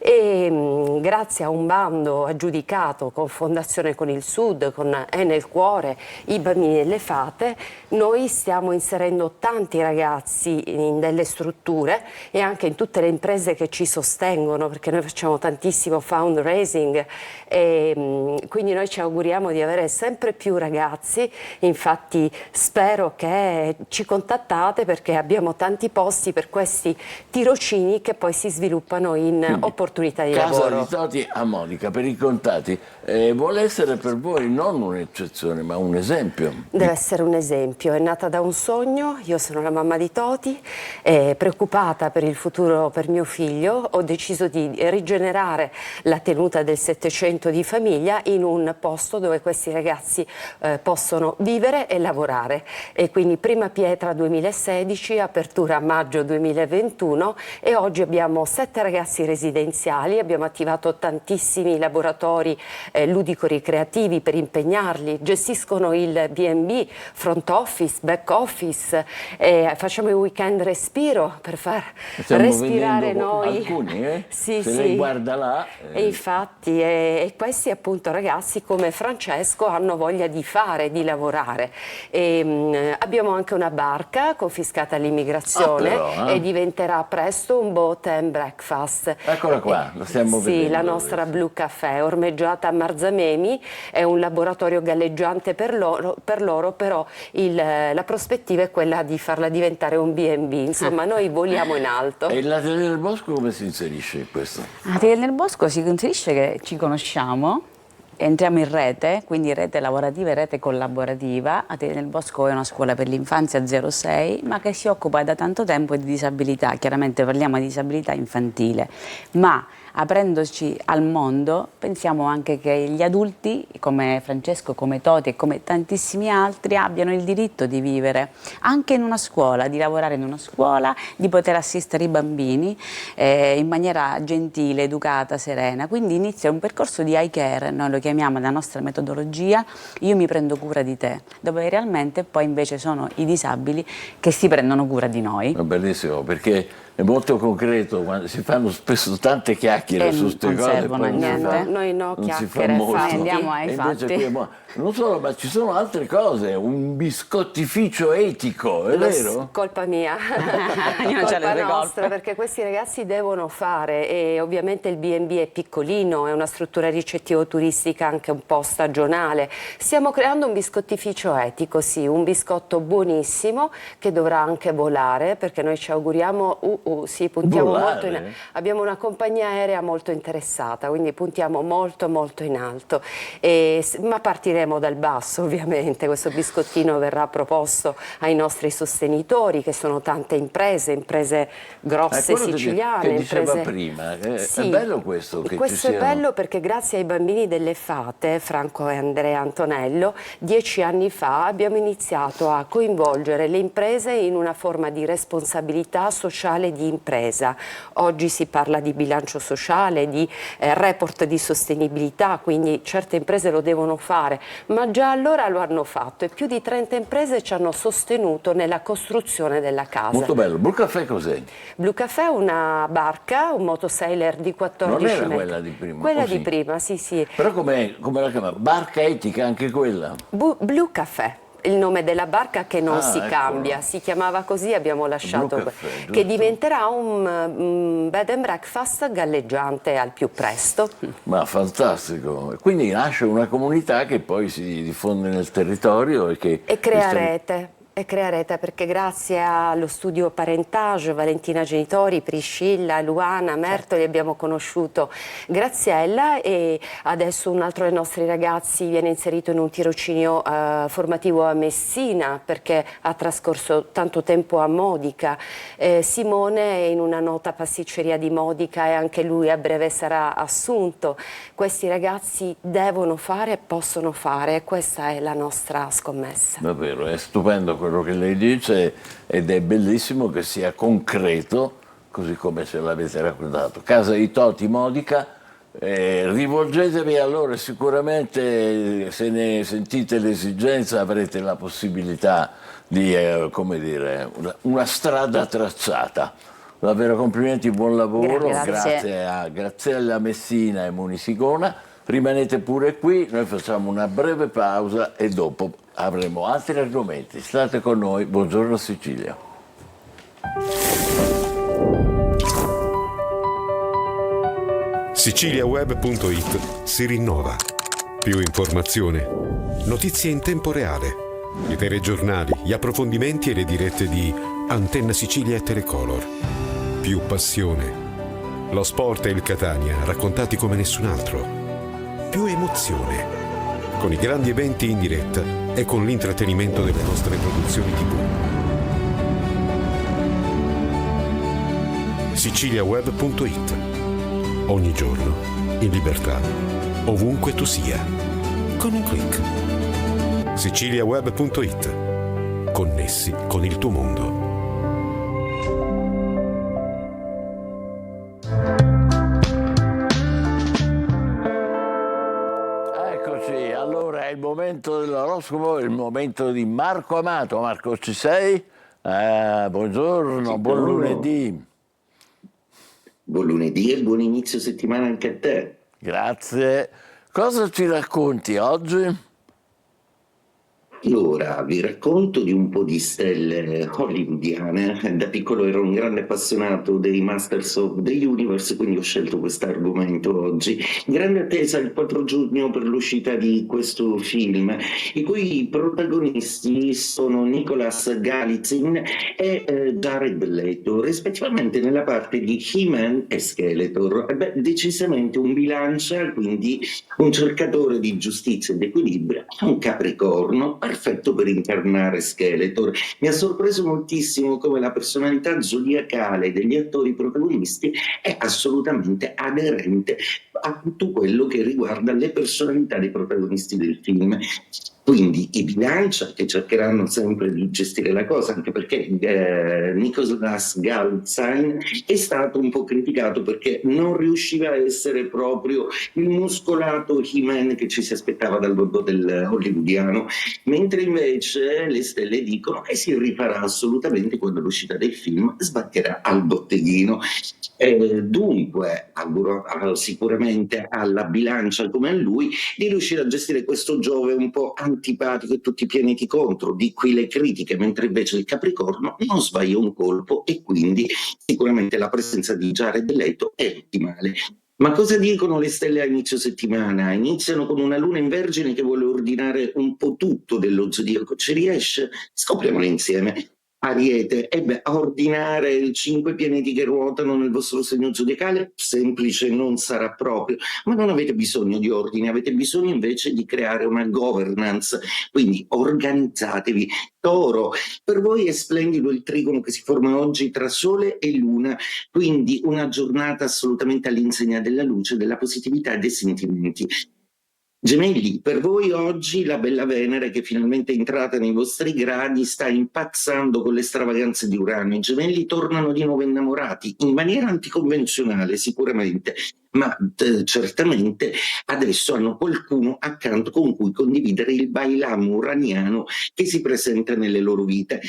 E grazie a un bando aggiudicato con Fondazione Con il Sud, con Enel Cuore, i bambini e le fate, noi stiamo inserendo tanti ragazzi in delle strutture e anche in tutte le imprese che ci sostengono, perché noi facciamo tantissimo fundraising e quindi noi ci auguriamo di avere sempre più ragazzi. Infatti spero che ci contattate perché abbiamo tanti posti per questi tirocini che poi si sviluppano in opportunità di Casa lavoro. di Totti a Modica, per i contatti, vuole essere per voi non un'eccezione ma un esempio? Deve essere un esempio, è nata da un sogno. Io sono la mamma di Toti, preoccupata per il futuro per mio figlio, ho deciso di rigenerare la tenuta del Settecento di famiglia in un posto dove questi ragazzi possono vivere e lavorare. E quindi prima pietra 2016, apertura a maggio 2021 e oggi abbiamo 7 ragazzi residenziali, abbiamo attivato tantissimi laboratori ludico-ricreativi per impegnarli, gestiscono il B&B, front office, back office, facciamo i weekend respiro per far respirare noi. Alcuni, Sì, se sì. lei guarda là. E infatti, e questi appunto ragazzi come Francesco hanno voglia di fare, di lavorare. Abbiamo anche una barca confiscata all'immigrazione e diventerà presto un boat and breakfast. Eccola qua, lo stiamo vedendo. Sì, la nostra Blue Café, ormeggiata a Marzamemi, è un laboratorio galleggiante per loro però la prospettiva è quella di farla diventare un B&B, insomma noi voliamo in alto. E l'Atelier del Bosco come si inserisce in questo? L'Atelier nel Bosco si inserisce che ci conosciamo, entriamo in rete, quindi rete lavorativa e rete collaborativa. Atelier nel Bosco è una scuola per l'infanzia 06, ma che si occupa da tanto tempo di disabilità. Chiaramente parliamo di disabilità infantile, ma aprendoci al mondo pensiamo anche che gli adulti come Francesco, come Toti e come tantissimi altri abbiano il diritto di vivere anche in una scuola, di lavorare in una scuola, di poter assistere i bambini in maniera gentile, educata, serena. Quindi inizia un percorso di eye care, noi lo chiamiamo la nostra metodologia, io mi prendo cura di te, dove realmente poi invece sono i disabili che si prendono cura di noi. È bellissimo perché è molto concreto, quando si fanno spesso tante chiacchiere su queste cose, poi Noi no, non si fa chiacchiere, molto. andiamo ai E invece fatti. qui, non solo, ma ci sono altre cose, un biscottificio etico, è vero? Colpa mia, Io non c'ho le colpa tue nostra, perché questi ragazzi devono fare, e ovviamente il B&B è piccolino, è una struttura ricettivo-turistica anche un po' stagionale. Stiamo creando un biscottificio etico, sì, un biscotto buonissimo che dovrà anche volare, perché noi ci auguriamo sì, puntiamo molto Volare? abbiamo una compagnia aerea molto interessata, quindi puntiamo molto in alto, ma partiremo dal basso ovviamente. Questo biscottino verrà proposto ai nostri sostenitori, che sono tante imprese grosse siciliane. Che diceva prima, Sì, è bello questo che questo ci è siano... bello perché grazie ai bambini delle Fate, Franco e Andrea Antonello, 10 anni fa abbiamo iniziato a coinvolgere le imprese in una forma di responsabilità sociale di impresa. Oggi si parla di bilancio sociale, di report di sostenibilità, quindi certe imprese lo devono fare, ma già allora lo hanno fatto e più di 30 imprese ci hanno sostenuto nella costruzione della casa. Molto bello. Blu Caffè cos'è? Blu Caffè è una barca, un motosailer di 14 Non era metri. quella di prima? Quella o di sì? prima, sì. Però come la chiama? Barca etica anche quella? Blu Caffè. Il nome della barca che non si ecco. cambia, si chiamava così, abbiamo lasciato, Blu Caffè, giusto. che diventerà un bed and breakfast galleggiante al più presto. Ma fantastico. Quindi nasce una comunità che poi si diffonde nel territorio E crea rete. Perché grazie allo studio Parentage, Valentina Genitori, Priscilla, Luana, Mertoli, abbiamo conosciuto Graziella, e adesso un altro dei nostri ragazzi viene inserito in un tirocinio formativo a Messina perché ha trascorso tanto tempo a Modica. Simone è in una nota pasticceria di Modica e anche lui a breve sarà assunto. Questi ragazzi devono fare e possono fare, e questa è la nostra scommessa. Davvero, è stupendo quello che lei dice ed è bellissimo che sia concreto, così come ce l'avete raccontato. Casa di Toti Modica, rivolgetevi a loro, sicuramente se ne sentite l'esigenza avrete la possibilità di, come dire, una strada tracciata. Davvero complimenti, buon lavoro, grazie a Graziella Messina e Munisicona. Rimanete pure qui, noi facciamo una breve pausa e dopo avremo altri argomenti. State con noi, buongiorno Sicilia. Siciliaweb.it si rinnova. Più informazione, notizie in tempo reale, i telegiornali, gli approfondimenti e le dirette di Antenna Sicilia e Telecolor. Più passione, lo sport e il Catania raccontati come nessun altro. Più emozione, con i grandi eventi in diretta e con l'intrattenimento delle nostre produzioni TV. Siciliaweb.it. Ogni giorno, in libertà, ovunque tu sia, con un click. Siciliaweb.it. Connessi con il tuo mondo. È il momento dell'oroscopo, è il momento di Marco Amato. Marco, ci sei? Buongiorno, buon lunedì. Buon lunedì e buon inizio settimana anche a te. Grazie. Cosa ci racconti oggi? Allora, vi racconto di un po' di stelle hollywoodiane. Da piccolo ero un grande appassionato dei Masters of the Universe, quindi ho scelto questo argomento oggi. Grande attesa il 4 giugno per l'uscita di questo film, i cui protagonisti sono Nicholas Galitzin e Jared Leto, rispettivamente nella parte di He-Man e Skeletor. Decisamente un bilancia, quindi un cercatore di giustizia ed equilibrio, un Capricorno, perfetto per incarnare Skeletor. Mi ha sorpreso moltissimo come la personalità zodiacale degli attori protagonisti è assolutamente aderente a tutto quello che riguarda le personalità dei protagonisti del film. Quindi i bilancia che cercheranno sempre di gestire la cosa, anche perché Nicholas Galitzin è stato un po' criticato perché non riusciva a essere proprio il muscolato He-Man che ci si aspettava dal mondo del hollywoodiano, mentre invece le stelle dicono che si rifarà assolutamente quando l'uscita del film sbatterà al botteghino. Dunque auguro sicuramente alla bilancia come a lui di riuscire a gestire questo Giove un po' antipatico e tutti i pianeti contro, di qui le critiche, mentre invece il Capricorno non sbaglia un colpo e quindi sicuramente la presenza di Jared Leto è ottimale. Ma cosa dicono le stelle a inizio settimana? Iniziano con una luna in Vergine che vuole ordinare un po' tutto dello zodiaco. Ci riesce? Scopriamolo insieme. Ariete, ordinare 5 pianeti che ruotano nel vostro segno zodiacale semplice non sarà proprio, ma non avete bisogno di ordine, avete bisogno invece di creare una governance, quindi organizzatevi. Toro, per voi è splendido il trigono che si forma oggi tra Sole e Luna, quindi una giornata assolutamente all'insegna della luce, della positività e dei sentimenti. Gemelli, per voi oggi la bella Venere, che finalmente è entrata nei vostri gradi, sta impazzando con le stravaganze di Urano. I gemelli tornano di nuovo innamorati, in maniera anticonvenzionale sicuramente, ma certamente adesso hanno qualcuno accanto con cui condividere il bailam uraniano che si presenta nelle loro vite.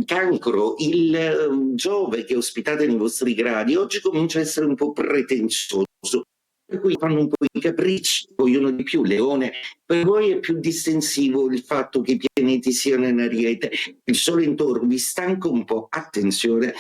Cancro, il Giove che ospitate nei vostri gradi oggi comincia a essere un po' pretenzioso, per cui fanno un po' i capricci, vogliono di più. Leone, per voi è più distensivo il fatto che i pianeti siano in Ariete, il Sole in Toro vi stanca un po', attenzione.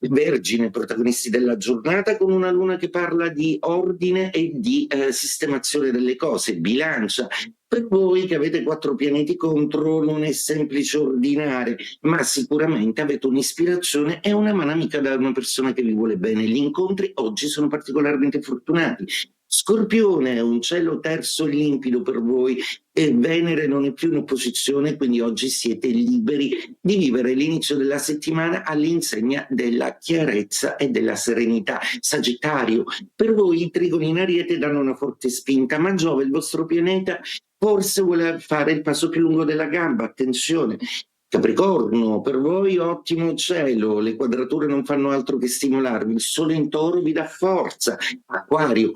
Vergine, protagonisti della giornata, con una luna che parla di ordine e di sistemazione delle cose. Bilancia, per voi che avete 4 pianeti contro non è semplice ordinare, ma sicuramente avete un'ispirazione e una mano amica da una persona che vi vuole bene. Gli incontri oggi sono particolarmente fortunati. Scorpione, un cielo terzo e limpido per voi e Venere non è più in opposizione, quindi oggi siete liberi di vivere l'inizio della settimana all'insegna della chiarezza e della serenità. Sagittario, per voi i trigoni in Ariete danno una forte spinta, ma Giove, il vostro pianeta, forse vuole fare il passo più lungo della gamba, attenzione. Capricorno, per voi ottimo cielo, le quadrature non fanno altro che stimolarvi, il Sole in Toro vi dà forza. Acquario,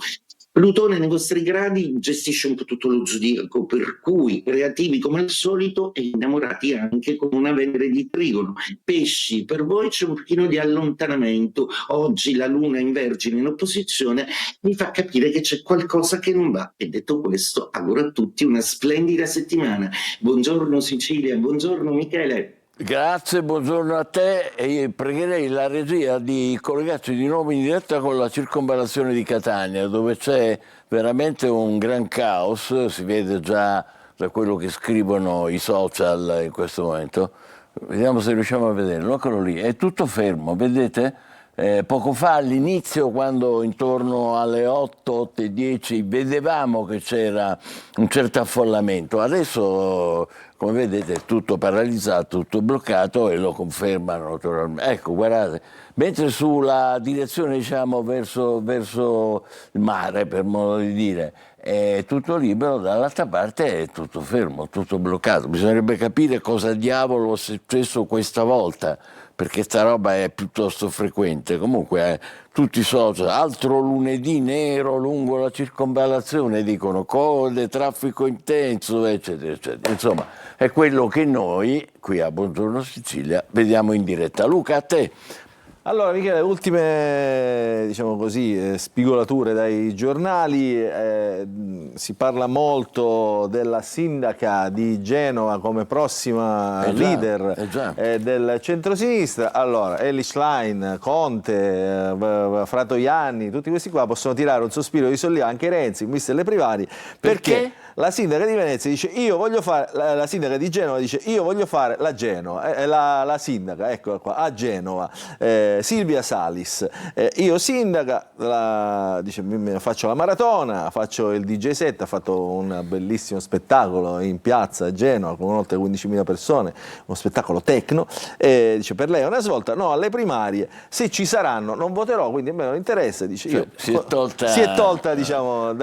Plutone nei vostri gradi gestisce un po' tutto lo zodiaco, per cui creativi come al solito e innamorati anche con una Venere di trigono. Pesci, per voi c'è un pochino di allontanamento, oggi la Luna in Vergine in opposizione mi fa capire che c'è qualcosa che non va, e detto questo auguro a tutti una splendida settimana. Buongiorno Sicilia, buongiorno Michele. Grazie, buongiorno a te, e pregherei la regia di collegarci di nuovo in diretta con la circonvallazione di Catania, dove c'è veramente un gran caos, si vede già da quello che scrivono i social in questo momento. Vediamo se riusciamo a vederlo, eccolo lì, è tutto fermo, vedete? Poco fa all'inizio, quando intorno alle 8:10 vedevamo che c'era un certo affollamento, adesso come vedete è tutto paralizzato, tutto bloccato, e lo confermano naturalmente. Ecco, guardate, mentre sulla direzione diciamo verso il mare, per modo di dire, è tutto libero, dall'altra parte è tutto fermo, tutto bloccato. Bisognerebbe capire cosa diavolo è successo questa volta, perché sta roba è piuttosto frequente. Comunque tutti i social, altro lunedì nero lungo la circonvallazione, dicono code, traffico intenso, eccetera, eccetera. Insomma, è quello che noi qui a Buongiorno Sicilia vediamo in diretta. Luca, a te. Allora Michele, ultime diciamo così, spigolature dai giornali, si parla molto della sindaca di Genova come prossima leader del centrosinistra. Allora Elly Schlein, Conte, Fratoianni, tutti questi qua possono tirare un sospiro di sollievo, anche Renzi, mister Le Privati, perché la sindaca di Venezia dice io voglio fare, la sindaca di Genova dice io voglio fare la Genova, la sindaca, eccola qua, a Genova, Silvia Salis, io sindaca, dice faccio la maratona, faccio il DJ set, ha fatto un bellissimo spettacolo in piazza a Genova con oltre 15.000 persone, uno spettacolo techno, dice per lei è una svolta, no alle primarie, se ci saranno non voterò, quindi a me non interessa, dice io, si è tolta diciamo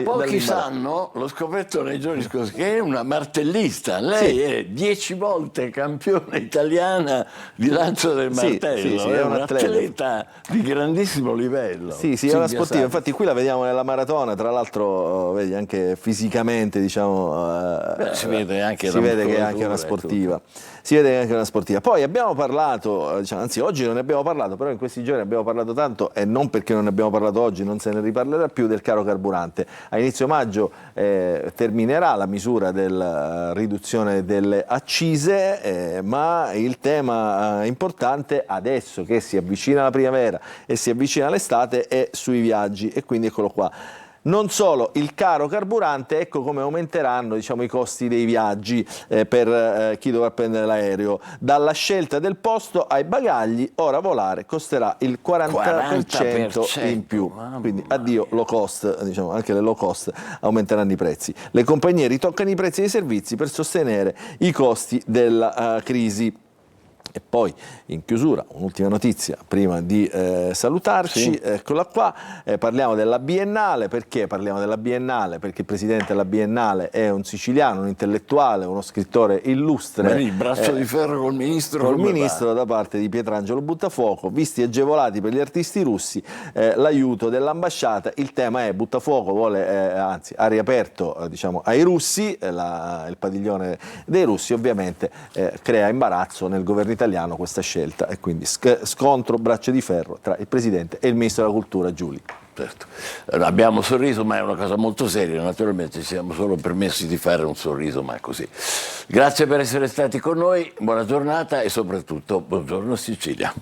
pochi sanno, l'ho scoperto nei giorni scorsi, che è una martellista. Lei è 10 volte campione italiana di lancio del martello, è un atleta di grandissimo livello. Sì, è una sportiva, infatti qui la vediamo nella maratona, tra l'altro vedi anche fisicamente diciamo si vede anche che è anche una sportiva. Si vede anche una sportiva. Poi abbiamo parlato, diciamo, anzi oggi non ne abbiamo parlato, però in questi giorni abbiamo parlato tanto, e non perché non ne abbiamo parlato oggi, non se ne riparlerà più, del caro carburante. A inizio maggio terminerà la misura della riduzione delle accise, ma il tema importante adesso che si avvicina la primavera e si avvicina l'estate è sui viaggi, e quindi eccolo qua. Non solo, il caro carburante, ecco come aumenteranno, diciamo, i costi dei viaggi per chi dovrà prendere l'aereo. Dalla scelta del posto ai bagagli, ora volare costerà il 40% in più. Quindi addio low cost, diciamo, anche le low cost aumenteranno i prezzi. Le compagnie ritoccano i prezzi dei servizi per sostenere i costi della crisi. E poi in chiusura un'ultima notizia prima di salutarci, eccola qua, parliamo della Biennale. Perché parliamo della Biennale? Perché il presidente della Biennale è un siciliano, un intellettuale, uno scrittore illustre. Bene, il braccio di ferro col ministro. Col ministro da parte di Pietrangelo Buttafuoco, visti agevolati per gli artisti russi, l'aiuto dell'ambasciata. Il tema è Buttafuoco vuole, anzi ha riaperto diciamo, ai russi, il padiglione dei russi, ovviamente crea imbarazzo nel governo italiano questa scelta e quindi scontro, braccio di ferro tra il Presidente e il Ministro della Cultura Giuli. Certo, abbiamo sorriso, ma è una cosa molto seria, naturalmente ci siamo solo permessi di fare un sorriso, ma è così. Grazie per essere stati con noi, buona giornata e soprattutto buongiorno Sicilia.